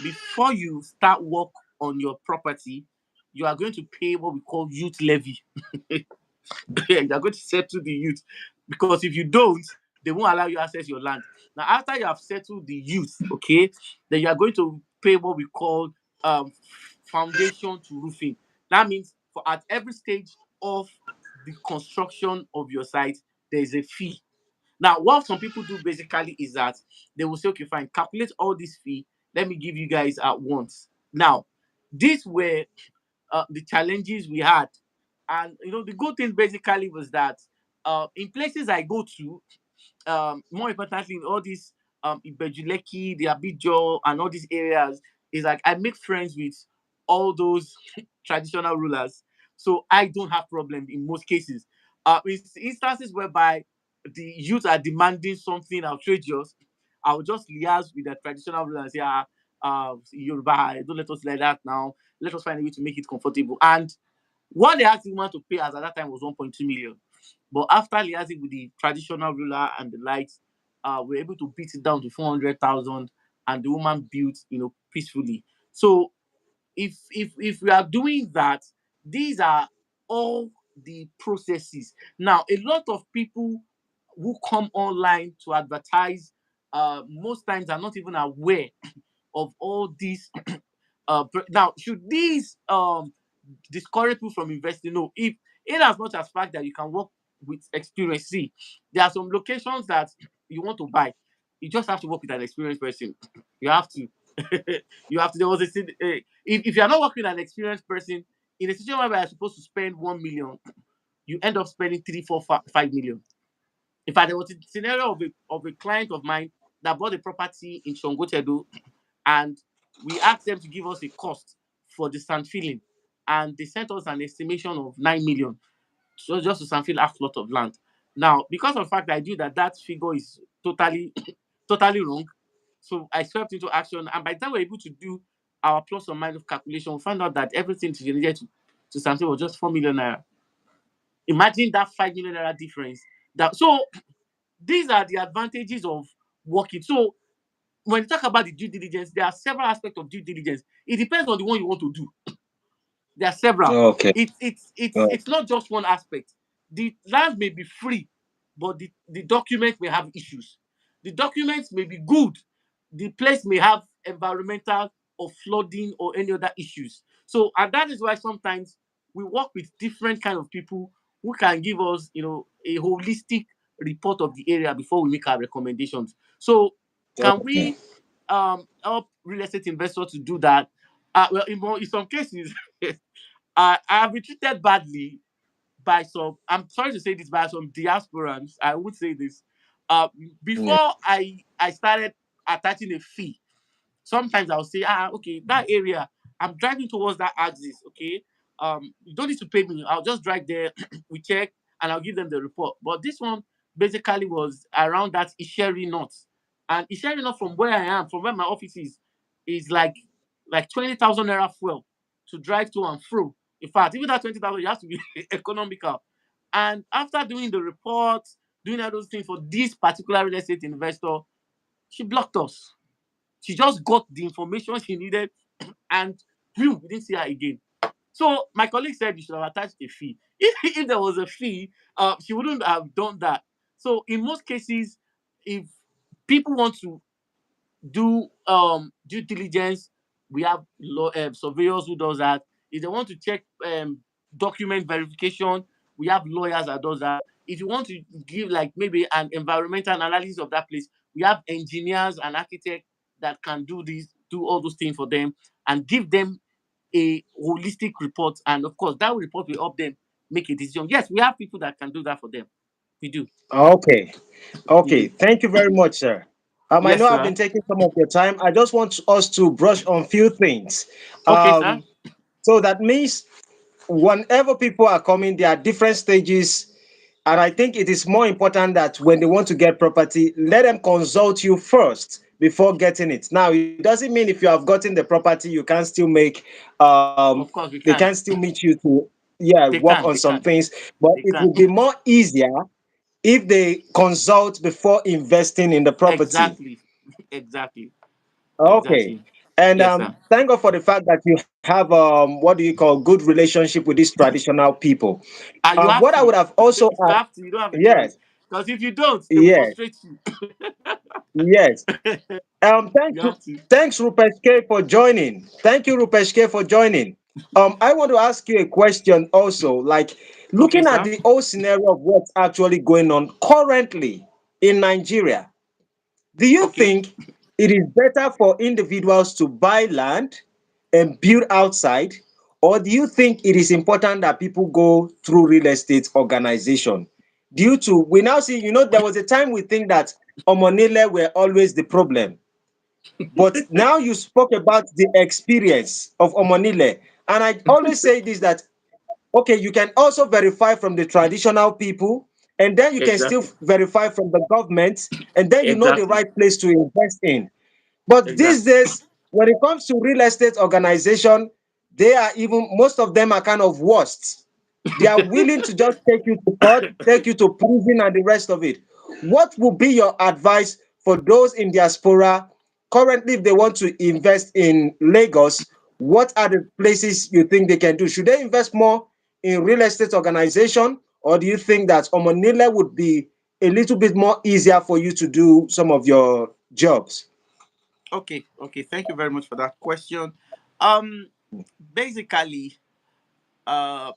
before you start work on your property, you are going to pay what we call youth levy. You're going to settle the youth, because if you don't, they won't allow you access your land. Now, after you have settled the youth, okay, then you are going to pay what we call foundation to roofing. That means for at every stage of the construction of your site, there is a fee. Now, what some people do basically is that they will say, okay, fine, calculate all this fee. Let me give you guys at once. Now, these were the challenges we had. And the good thing basically was that in places I go to, more importantly in all these Ibejuleki, the Abijo, and all these areas, is like I make friends with all those traditional rulers. So I don't have problem in most cases. In instances whereby the youth are demanding something outrageous, I'll just liaise with the traditional rulers and say, Yoruba, don't let us like that now. Let us find a way to make it comfortable. And what they asked the woman to pay us at that time was 1.2 million. But after liaising with the traditional ruler and the likes, we were able to beat it down to 400,000, and the woman built, peacefully. So if we are doing that, these are all the processes. Now, a lot of people who come online to advertise, most times are not even aware of all these. Now, should these discourage people from investing? No. If in as much as fact that you can work with experience, see, there are some locations that you want to buy, you just have to work with an experienced person. You have to. You have to. There was if you are not working with an experienced person in a situation where you're supposed to spend 1 million, you end up spending 3, 4, 5 million. In fact, there was a scenario of a client of mine that bought a property in Shongotedo, and we asked them to give us a cost for the sand filling, and they sent us an estimation of 9 million, so just to sand fill half plot of land. Now, because of the fact that I knew that that figure is totally totally wrong, so I swept into action, and by the time we were able to do our plus or minus calculation, we found out that everything to needed to sand fill was just 4 million naira. Imagine that 5 million naira difference. That so these are the advantages of working. So when you talk about the due diligence, there are several aspects of due diligence. It depends on the one you want to do. There are several. Okay. It's not just one aspect. The land may be free, but the document may have issues. The documents may be good. The place may have environmental or flooding or any other issues. So, and that is why sometimes we work with different kind of people who can give us, a holistic report of the area before we make our recommendations. So, can Okay. we help real estate investors to do that? Well, in some cases, I have been treated badly by some. I'm sorry to say this, by some diasporans. I would say this. Uh, Yeah. Before I started attaching a fee, sometimes I'll say, okay, that area, I'm driving towards that axis, okay. You don't need to pay me. I'll just drive there, we check, and I'll give them the report. But this one basically was around that Isheri North. And Isheri North from where I am, from where my office is like 20,000 naira fuel to drive to and fro. In fact, even that 20,000, you have to be economical. And after doing the report, doing all those things for this particular real estate investor, she blocked us. She just got the information she needed, and boom, we didn't see her again. So my colleague said you should have attached a fee. If there was a fee, she wouldn't have done that. So in most cases, if people want to do due diligence, we have surveyors who does that. If they want to check document verification, we have lawyers that does that. If you want to give like maybe an environmental analysis of that place, we have engineers and architects that can do all those things for them and give them a holistic report. And of course, that report will help them make a decision. Yes, we have people that can do that for them. We do. Okay. We Okay. do. Thank you very much, sir. I Yes, know I've sir. been taking some of your time. I just want us to brush on few things. Okay, sir. Um, so that means whenever people are coming, there are different stages. And I think it is more important that when they want to get property, let them consult you first before getting it. Now, it doesn't mean if you have gotten the property, you can still make, Of course, we they can can. still meet you to, yeah, They work can. on They some can. things. But They it can. would be more easier if they consult before investing in the property. Exactly. Exactly. Okay. Exactly. And Yes, sir. thank God for the fact that you have what do you call good relationship with these traditional people. And you have What I to. would have also You have to. You don't have a choice. yes, Because if you don't, they will yes, frustrate you. yes. You have to. Thanks Rupesh K for joining. Thank you Rupesh K for joining. I want to ask you a question also. Like Okay, looking at sir. the whole scenario of what's actually going on currently in Nigeria, do you Okay. think it is better for individuals to buy land and build outside, or do you think it is important that people go through real estate organization? Due to we now see, there was a time we think that Omonile were always the problem, but now you spoke about the experience of Omonile, and I always say this that okay, you can also verify from the traditional people, and then you can still Exactly. verify from the government, and then you know the Exactly. right place to invest in. But these Exactly. days, when it comes to real estate organization, they are even most of them are kind of worst. They are willing to just take you to court, take you to prison, and the rest of it. What would be your advice for those in diaspora currently if they want to invest in Lagos? What are the places you think they can do? Should they invest more in real estate organization, or do you think that Omonile would be a little bit more easier for you to do some of your jobs? Okay. Okay. Thank you very much for that question. Um, Basically, uh,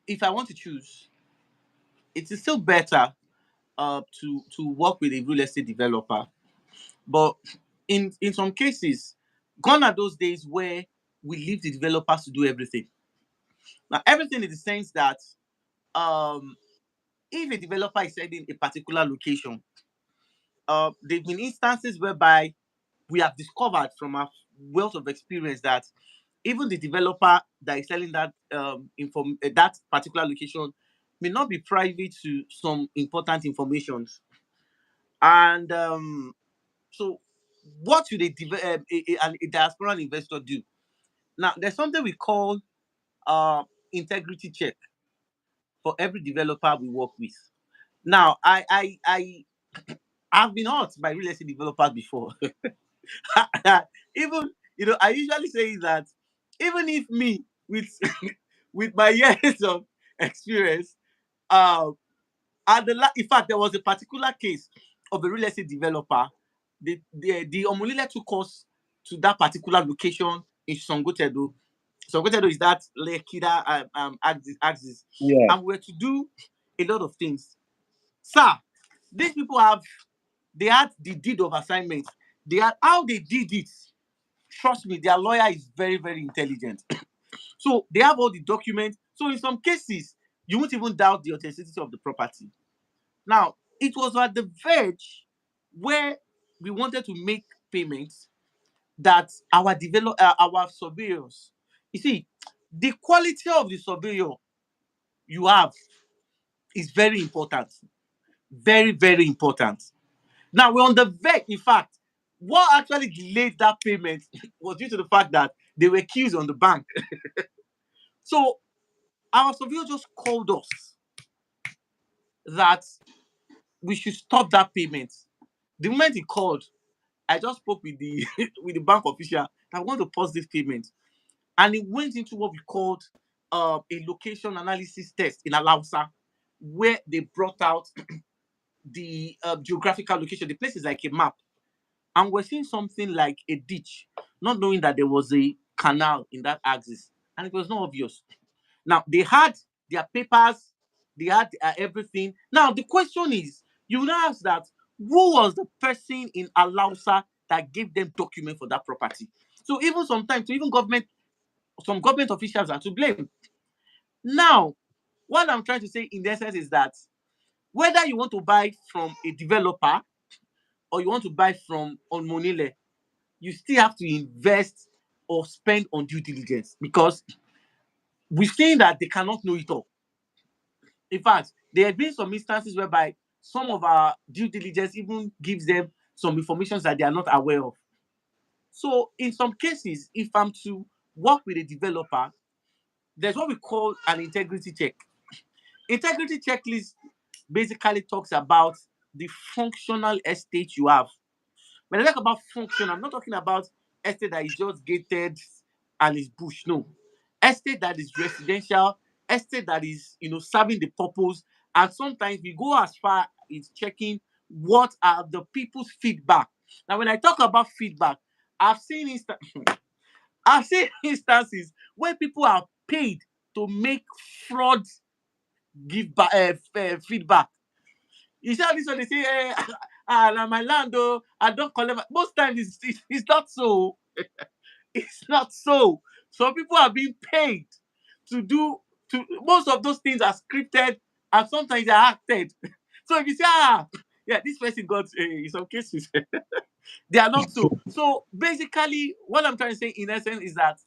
if I want to choose, it is still better to work with a real estate developer. But in some cases, gone are those days where we leave the developers to do everything. Now, everything in the sense that um, if a developer is selling a particular location, there have been instances whereby we have discovered from our wealth of experience that even the developer that is selling that particular location may not be private to some important informations. And so, what should a diasporan investor do? Now, there's something we call uh, integrity check for every developer we work with. Now, I've been hurt by real estate developers before. Even, I usually say that even if me with with my years of experience, um in fact, there was a particular case of a real estate developer. The Omolile took us to that particular location in Songotedo. Songotedo is that Lekida axis, Yeah. and we were to do a lot of things. Sir, these people they had the deed of assignment. They had how they did it. Trust me, their lawyer is very, very intelligent. So they have all the documents. So in some cases, you won't even doubt the authenticity of the property. Now, it was at the verge where we wanted to make payments that our surveyors, you see, the quality of the surveyor you have is very important. Very, very important. Now, we're on the verge. In fact, what actually delayed that payment was due to the fact that they were queues on the bank. So our surveyor just called us that we should stop that payment. The moment he called, I just spoke with the with the bank official. I want to pause this payment, and it went into what we called a location analysis test in Alausa, where they brought out the geographical location. The place is like a map, and we're seeing something like a ditch, not knowing that there was a canal in that axis, and it was not obvious. Now they had their papers, they had everything. Now the question is, you will now ask that who was the person in Alausa that gave them document for that property? So even sometimes, even some government officials are to blame. Now, what I'm trying to say in essence is that whether you want to buy from a developer or you want to buy from Onmonile, you still have to invest or spend on due diligence because we've seen that they cannot know it all. In fact, there have been some instances whereby some of our due diligence even gives them some information that they are not aware of. So, in some cases, if I'm to work with a developer, there's what we call an integrity check. Integrity checklist basically talks about the functional estate you have. When I talk about function, I'm not talking about estate that is just gated and is bush. No. Estate that is residential, estate that is, serving the purpose. And sometimes we go as far as checking what are the people's feedback. Now, when I talk about feedback, I've seen I've seen instances where people are paid to make fraud feedback. You see how this one they say, na my land, oh, I don't collect. Most times it's not so. It's not so. Some people are being paid to do most of those things are scripted and sometimes they're acted. So if you say, yeah, this person got in some cases, they are not so. So basically, what I'm trying to say in essence is that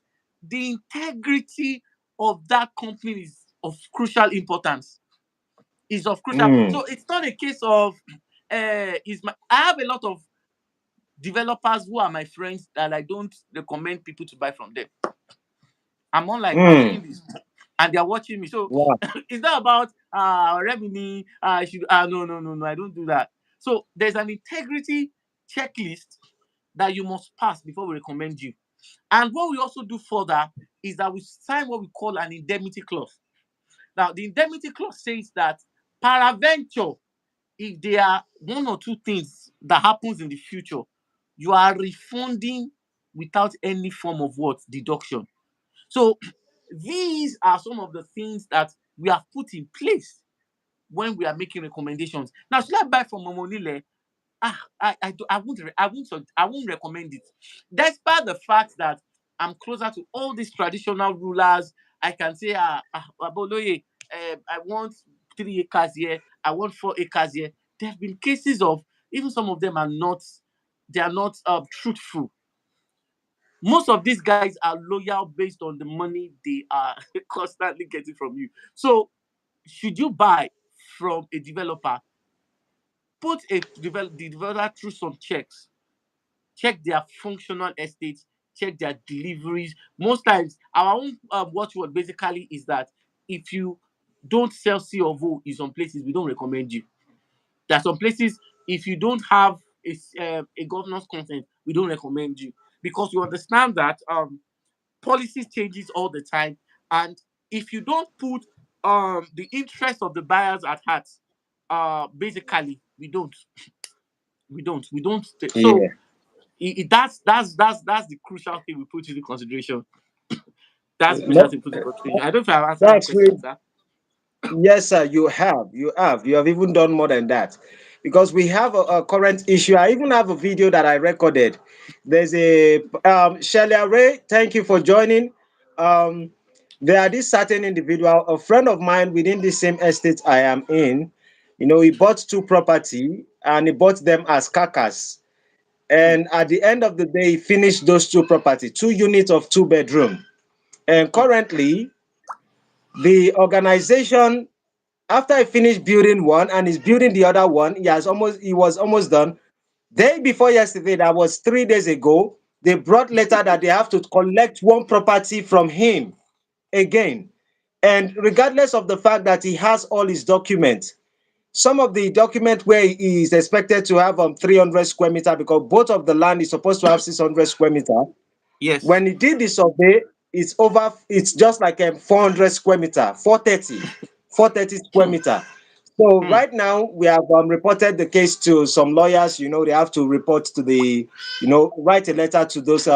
the integrity of that company is of crucial importance. Is of crucial. Mm. So it's not a case of I have a lot of developers who are my friends that I don't recommend people to buy from them. I'm saying Mm. this and they're watching me. So Wow. it's not about revenue. I should no, I don't do that. So there's an integrity checklist that you must pass before we recommend you. And what we also do further is that we sign what we call an indemnity clause. Now, the indemnity clause says that paraventure, if there are one or two things that happens in the future, you are refunding without any form of what deduction. So these are some of the things that we have put in place when we are making recommendations. Now, should I buy from Momonile? I won't recommend it. Despite the fact that I'm closer to all these traditional rulers, I can say, Aboloye, I want 3 acres here, I want 4 acres here. There have been cases of even some of them they are not truthful. Most of these guys are loyal based on the money they are constantly getting from you. So, should you buy from a developer, put the developer through some checks, check their functional estates, check their deliveries. Most times, our own watchword basically is that if you don't sell C of O in some places, we don't recommend you. There are some places, if you don't have a governor's consent, we don't recommend you, because we understand that policies changes all the time, and if you don't put the interest of the buyers at heart, basically we don't so Yeah. that's the crucial thing we put into consideration. That's the crucial No, thing we put into consideration. I don't know if I've answered your that's question, really sir. yes, sir. You have. You have. You have even done more than that, because we have a current issue. I even have a video that I recorded. There's a Shelia Ray. Thank you for joining. Um, there are this certain individual, a friend of mine within the same estate I am in. You know, he bought two property and he bought them as carcass. Hmm, And at the end of the day, he finished those two property, two units of two bedroom. And hmm, currently, the organization, after I finished building one and he's building the other one, he was almost done. Day before yesterday, that was 3 days ago, they brought letter that they have to collect one property from him again. And regardless of the fact that he has all his documents, some of the document where he is expected to have 300 square meter, because both of the land is supposed to have 600 square meter. yes. When he did the survey, it's just like a 400 square meter, 430 square Hmm, meter. So hmm. right now we have reported the case to some lawyers. You know, they have to report to write a letter to those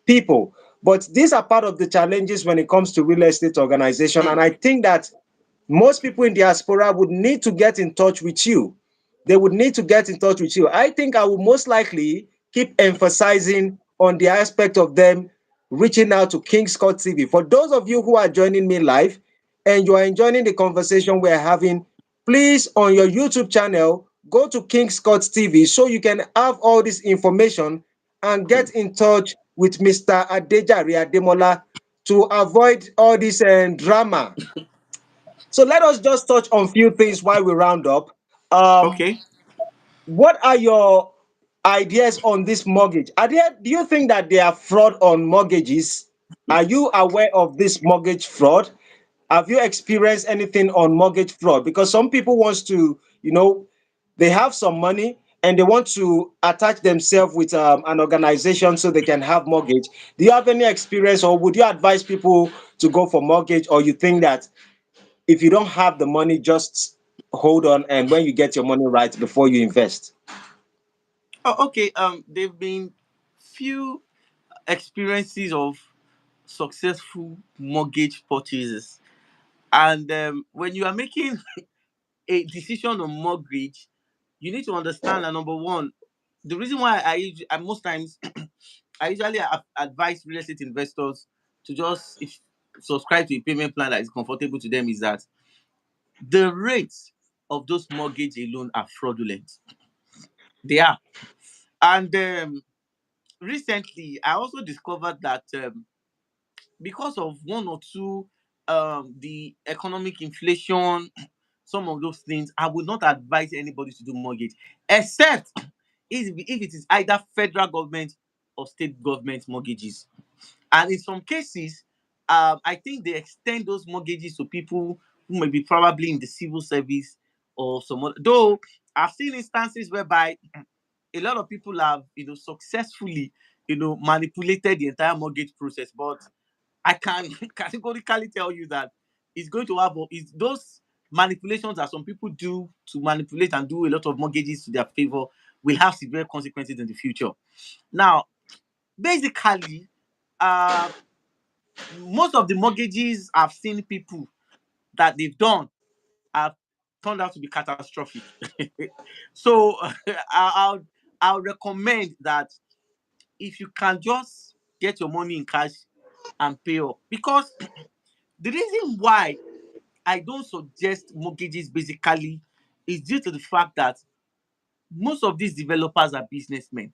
people. But these are part of the challenges when it comes to real estate organization. Hmm. And I think that most people in diaspora would need to get in touch with you. They would need to get in touch with you. I think I will most likely keep emphasizing on the aspect of them reaching out to King's Court TV. For those of you who are joining me live and you are enjoying the conversation we're having, please, on your YouTube channel, go to King's Court TV so you can have all this information and get in touch with Mr. Adejari Ademola to avoid all this drama. So let us just touch on few things while we round up. Um, Okay. what are your ideas on this mortgage? Do you think that there are fraud on mortgages? Are you aware of this mortgage fraud? Have you experienced anything on mortgage fraud? Because some people wants to, they have some money and they want to attach themselves with an organization so they can have mortgage. Do you have any experience, or would you advise people to go for mortgage, or you think that if you don't have the money, just hold on, and when you get your money right before you invest? Oh, okay. There've been few experiences of successful mortgage purchases, and when you are making a decision on mortgage, you need to understand that, number one, the reason why I most times I usually advise real estate investors to just if subscribe to a payment plan that is comfortable to them is that the rates of those mortgage alone are fraudulent. They are. And recently, I also discovered that because of one or two, the economic inflation, some of those things, I would not advise anybody to do mortgage, except if it is either federal government or state government mortgages. And in some cases, I think they extend those mortgages to people who may be probably in the civil service or some other. Though I've seen instances whereby a lot of people have, successfully, manipulated the entire mortgage process. But I can categorically tell you that it's going to have is those manipulations that some people do to manipulate and do a lot of mortgages to their favor will have severe consequences in the future. Now, basically, uh, most of the mortgages I've seen people that they've done have turned out to be catastrophic. So I'll I'll recommend that if you can just get your money in cash and pay up, because the reason why I don't suggest mortgages basically is due to the fact that most of these developers are businessmen,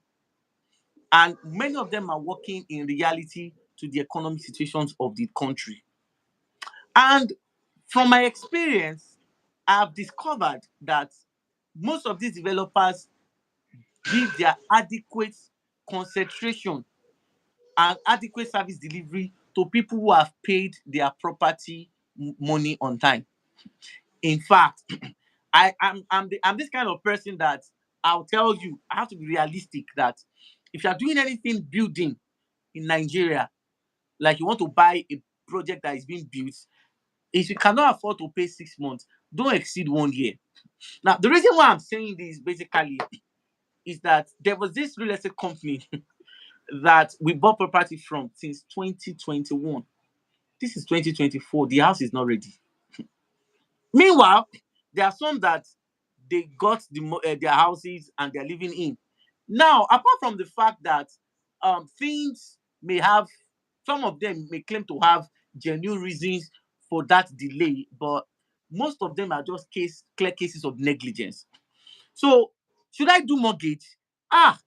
and many of them are working in reality to the economic situations of the country. And from my experience, I've discovered that most of these developers give their adequate concentration and adequate service delivery to people who have paid their property money on time. In fact, I'm this kind of person that I'll tell you, I have to be realistic that If you are doing anything building in Nigeria, like you want to buy a project that is being built, if you cannot afford to pay 6 months, don't exceed 1 year. Now, the reason why I'm saying this basically is that there was this real estate company that we bought property from since 2021. This is 2024. The house is not ready. Meanwhile, there are some that they got their houses and they're living in. Now, apart from the fact that things may have, some of them may claim to have genuine reasons for that delay, but most of them are just clear cases of negligence. So, should I do mortgage? Ah,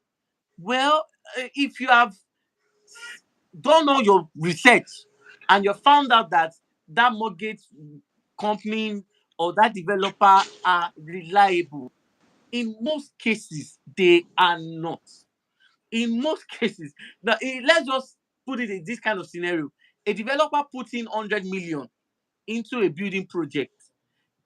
well, if you have done all your research and you found out that that mortgage company or that developer are reliable, in most cases they are not. In most cases, now let's just put it in this kind of scenario: a developer puts in 100 million into a building project,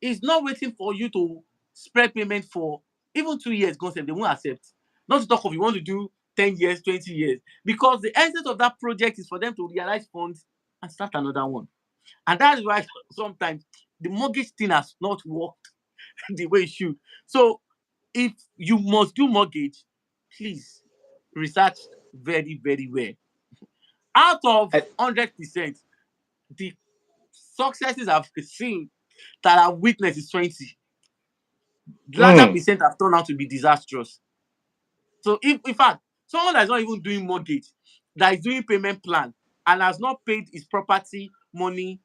is not waiting for you to spread payment for even 2 years. Concept they won't accept. Not to talk of you want to do 10 years, 20 years, because the essence of that project is for them to realize funds and start another one. And that is why sometimes the mortgage thing has not worked the way it should. So if you must do mortgage, please research very, very well. Out of I- 100%, the successes I've seen that I've witnessed is 20. The larger mm, percent have turned out to be disastrous. So if in fact someone that's not even doing mortgage, that is doing payment plan and has not paid his property money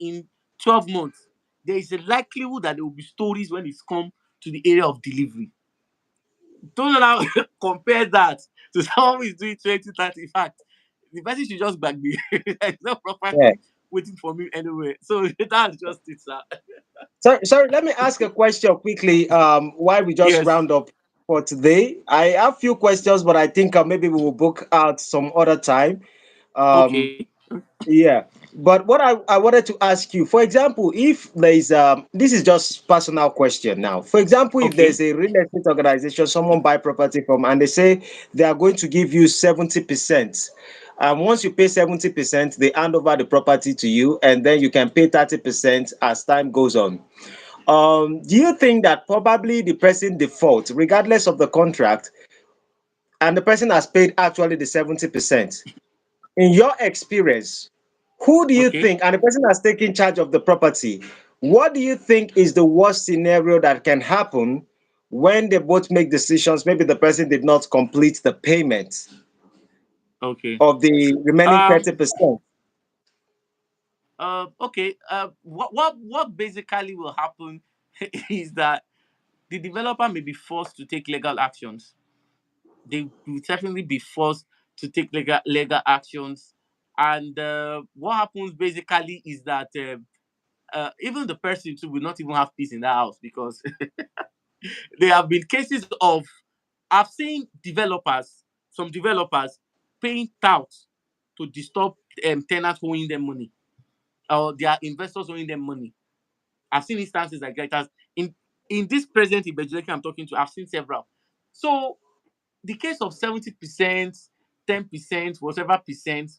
in 12 months, there is a likelihood that there will be stories when it's come to the area of delivery. Don't now compare that to someone who is doing 20, 30. In fact, the person should just back me. There's no yeah. property waiting for me anywhere. So that's just it, sir. Sorry, let me ask a question quickly. While we just Yes. round up for today, I have few questions, but I think maybe we will book out some other time. Um, Okay. Yeah, but what I wanted to ask you, for example, if there is this is just personal question now. For example, if Okay. there's a real estate organization, someone buy property from, and they say they are going to give you 70%. Once you pay 70%, they hand over the property to you, and then you can pay 30% as time goes on. Do you think that probably the person default, regardless of the contract, and the person has paid actually the 70%? In your experience, who do you Okay. think, and the person has taken charge of the property, what do you think is the worst scenario that can happen when they both make decisions? Maybe the person did not complete the payment Okay. of the remaining Um. 30%. Okay. What basically will happen is that the developer may be forced to take legal actions. They will definitely be forced to take legal actions. And what happens basically is that even the person too will not even have peace in that house, because there have been cases of, I've seen some developers paying touts to disturb tenants owing them money, or their investors owing them money. I've seen instances like that. In this present evangelist I'm talking to, I've seen several. So the case of 70%, 10%, whatever percent,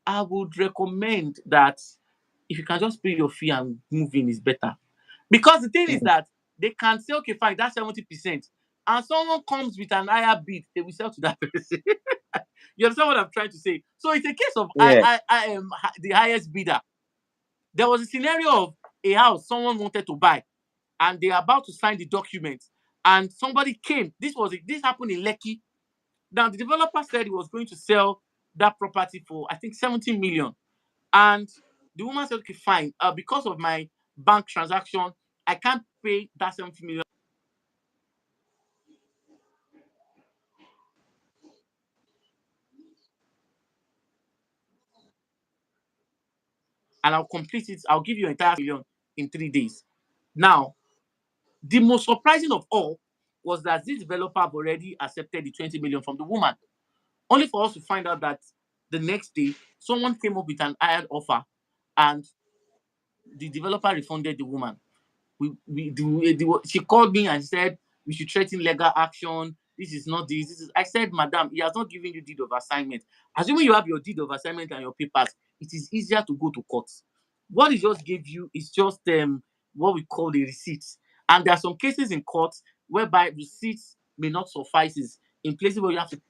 I would recommend that if you can just pay your fee and move in is better. Because the thing is that they can say, okay, fine, that's 70%. And someone comes with an higher bid, they will sell to that person. You understand what I'm trying to say? So it's a case of Yeah. I am the highest bidder. There was a scenario of a house someone wanted to buy, and they're about to sign the document. And somebody came. This happened in Lekki. Now the developer said he was going to sell that property for, I think, 17 million. And the woman said, okay, fine. Because of my bank transaction, I can't pay that 70 million, and I'll complete it. I'll give you an entire million in 3 days. Now, the most surprising of all was that this developer have already accepted the 20 million from the woman, only for us to find out that the next day someone came up with an higher offer, and the developer refunded the woman. She called me and said we should threaten legal action. this is not this. This is. I said, Madam, he has not given you deed of assignment. Assuming you have your deed of assignment and your papers, it is easier to go to court. What he just gave you is just what we call the receipts. And there are some cases in court whereby receipts may not suffice in places where you have to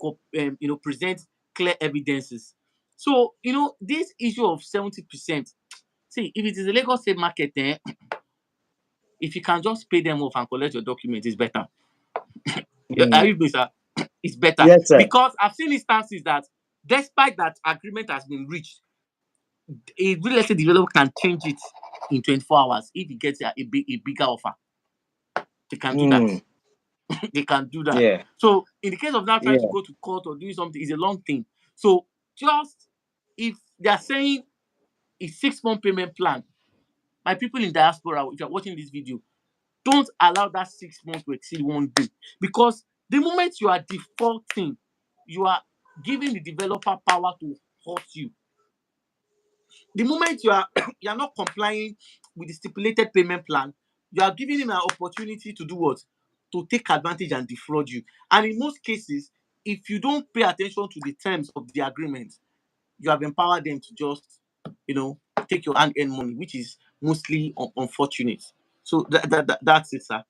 present clear evidences. So this issue of 70%. See, if it is a Lagos State market, if you can just pay them off and collect your document, it's better. Are Mm. you with me, sir? It's better Yes, sir. because I've seen instances that despite that agreement has been reached, a real estate developer can change it in 24 hours if he gets a bigger offer. They can do that. Mm. They can do that. Yeah. So in the case of now trying to Yeah. go to court or doing something, it's a long thing. So just if they are saying a 6 month payment plan, my people in diaspora, if you're watching this video, don't allow that 6 months to exceed 1 day. Because the moment you are defaulting, you are giving the developer power to hurt you. The moment you are you are not complying with the stipulated payment plan, you are giving him an opportunity to do what? To take advantage and defraud you. And in most cases, if you don't pay attention to the terms of the agreement, you have empowered them to just, take your hand earned money, which is mostly unfortunate. So that's it, sir.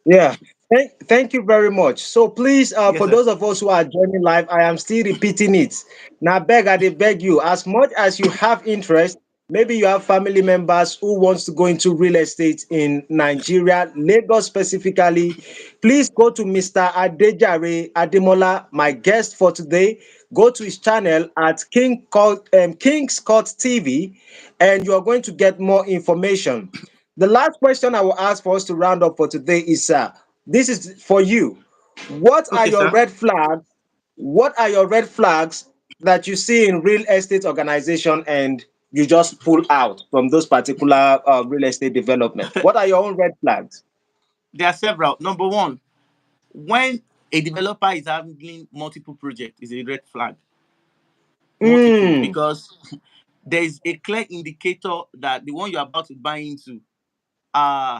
Yeah. Thank you very much. So please, Yes, for sir. those of us who are joining live, I am still repeating it. Now, I dey beg you, as much as you have interest, maybe you have family members who wants to go into real estate in Nigeria, Lagos specifically, please go to Mr. Adejare Ademola, my guest for today. Go to his channel at King's Court TV, and you are going to get more information. The last question I will ask for us to round up for today is this is for you. What are Okay, your sir. red flags? What are your red flags that you see in real estate organization and you just pull out from those particular real estate development? What are your own red flags? There are several. Number one, when a developer is handling multiple projects, is a red flag. Multiple, Mm, because there is a clear indicator that the one you're about to buy into, uh,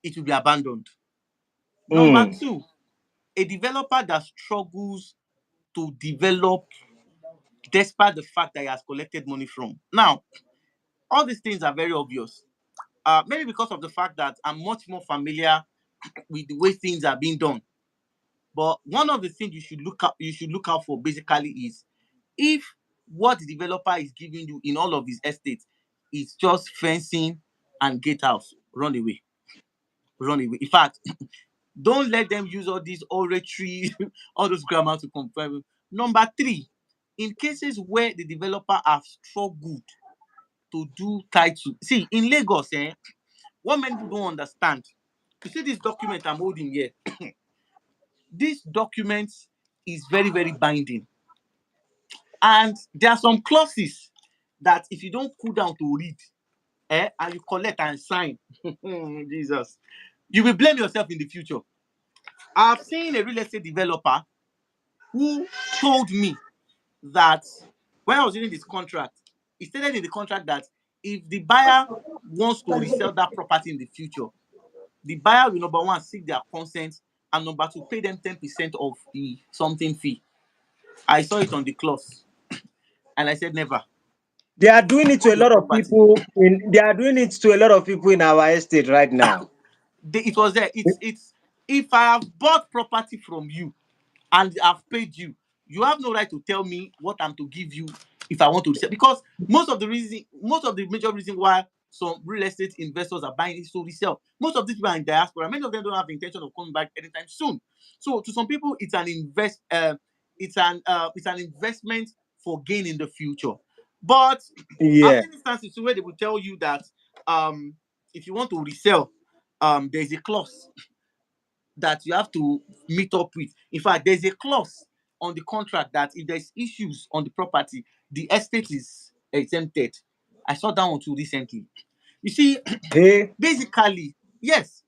it will be abandoned. Number mm, two, a developer that struggles to develop despite the fact that he has collected money from. Now, all these things are very obvious. Maybe because of the fact that I'm much more familiar with the way things are being done. But one of the things you should look out for basically is if what the developer is giving you in all of his estates is just fencing and gatehouse, run away. Run away. In fact, don't let them use all these oratory, all those grammar to confirm. Number three, in cases where the developer has struggled to do title. See, in Lagos, what many people don't understand. You see this document I'm holding here. This document is very, very binding. And there are some clauses that if you don't cool down to read, and you collect and sign, Jesus, you will blame yourself in the future. I've seen a real estate developer who told me that when I was reading this contract, he stated in the contract that if the buyer wants to resell that property in the future, the buyer will number one seek their consent and number two pay them 10% of the something fee. I saw it on the clause and I said never. they are doing it to Own a your lot of property. people they are doing it to a lot of people in our estate right now. It was there. It's if I have bought property from you and I've paid you, you have no right to tell me what I'm to give you if I want to resell. Because most of the major reason why some real estate investors are buying is to resell. Most of these people are in diaspora. Many of them don't have the intention of coming back anytime soon. So to some people, it's an investment for gain in the future. But I've Yeah. seen instances where they will tell you that um, if you want to resell, there's a clause that you have to meet up with. In fact, there's a clause on the contract that if there's issues on the property, the estate is exempted. I saw that one too recently. You see, Hey. basically, yes,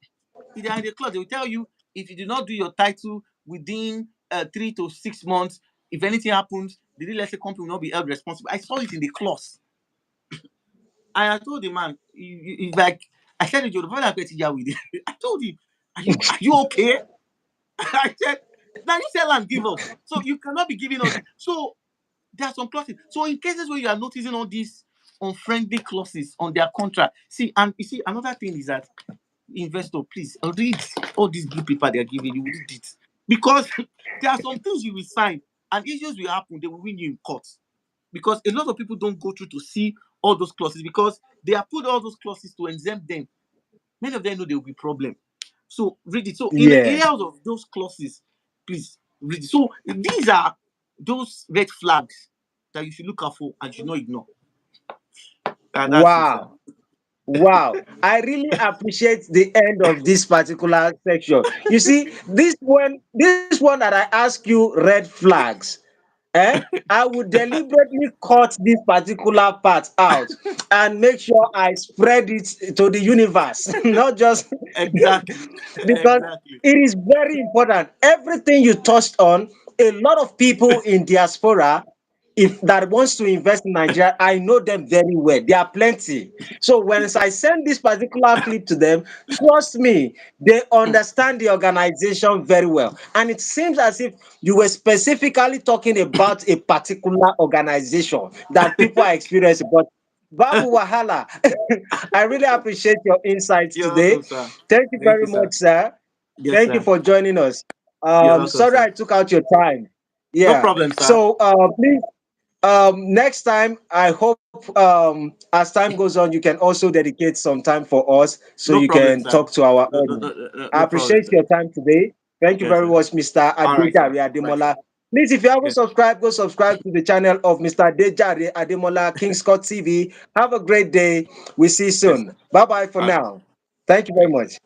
if they are in the clause, they will tell you if you do not do your title within 3 to 6 months, if anything happens, the real estate company will not be held responsible. I saw it in the clause. And I told the man, like, I said to you, the problem I with it. I told him, are you okay? I said, now you sell and give us. So you cannot be giving us. So there are some clauses. So in cases where you are noticing all these unfriendly clauses on their contract, see, and you see, another thing is that investor, please read all these blue paper they are giving you, read it. Because there are some things you will sign and issues will happen, they will win you in court. Because a lot of people don't go through to see all those clauses because they have put all those clauses to exempt them. Many of them know there will be problem. So read it. So in the Yeah. areas of those clauses, please read it. So these are those red flags that you should look out for and should not ignore. That's it, sir. Wow. Wow, I really appreciate the end of this particular section. You see, this one that I ask you red flags, eh? I would deliberately cut this particular part out and make sure I spread it to the universe, not just Exactly. because Exactly. it is very important. Everything you touched on, a lot of people in diaspora, if that wants to invest in Nigeria, I know them very well. There are plenty. So when I send this particular clip to them, trust me, they understand the organization very well. And it seems as if you were specifically talking about a particular organization that people are experiencing. But Babu Wahala, I really appreciate your insights You're today. welcome, sir. Thank you Thank very you, much, sir. sir. Yes, Thank you sir. for joining us. You're welcome, Sorry sir. I took out your time. No Yeah. problem, sir. So please, next time, I hope as time goes on, you can also dedicate some time for us so you No problem, can sir. talk to our No, no, audience. no, no, no I no problem, appreciate sir. your time today. Thank you Yes, very sir. much, Mr. All right, sir. Adejare Right, sir. Ademola. Please, if you haven't Yes, sir. subscribed, go subscribe to the channel of Mr. Adejare Ademola, King Scott TV. Have a great day. We see you Yes, sir. soon. Bye bye for All right. now. Thank you very Thank you. much.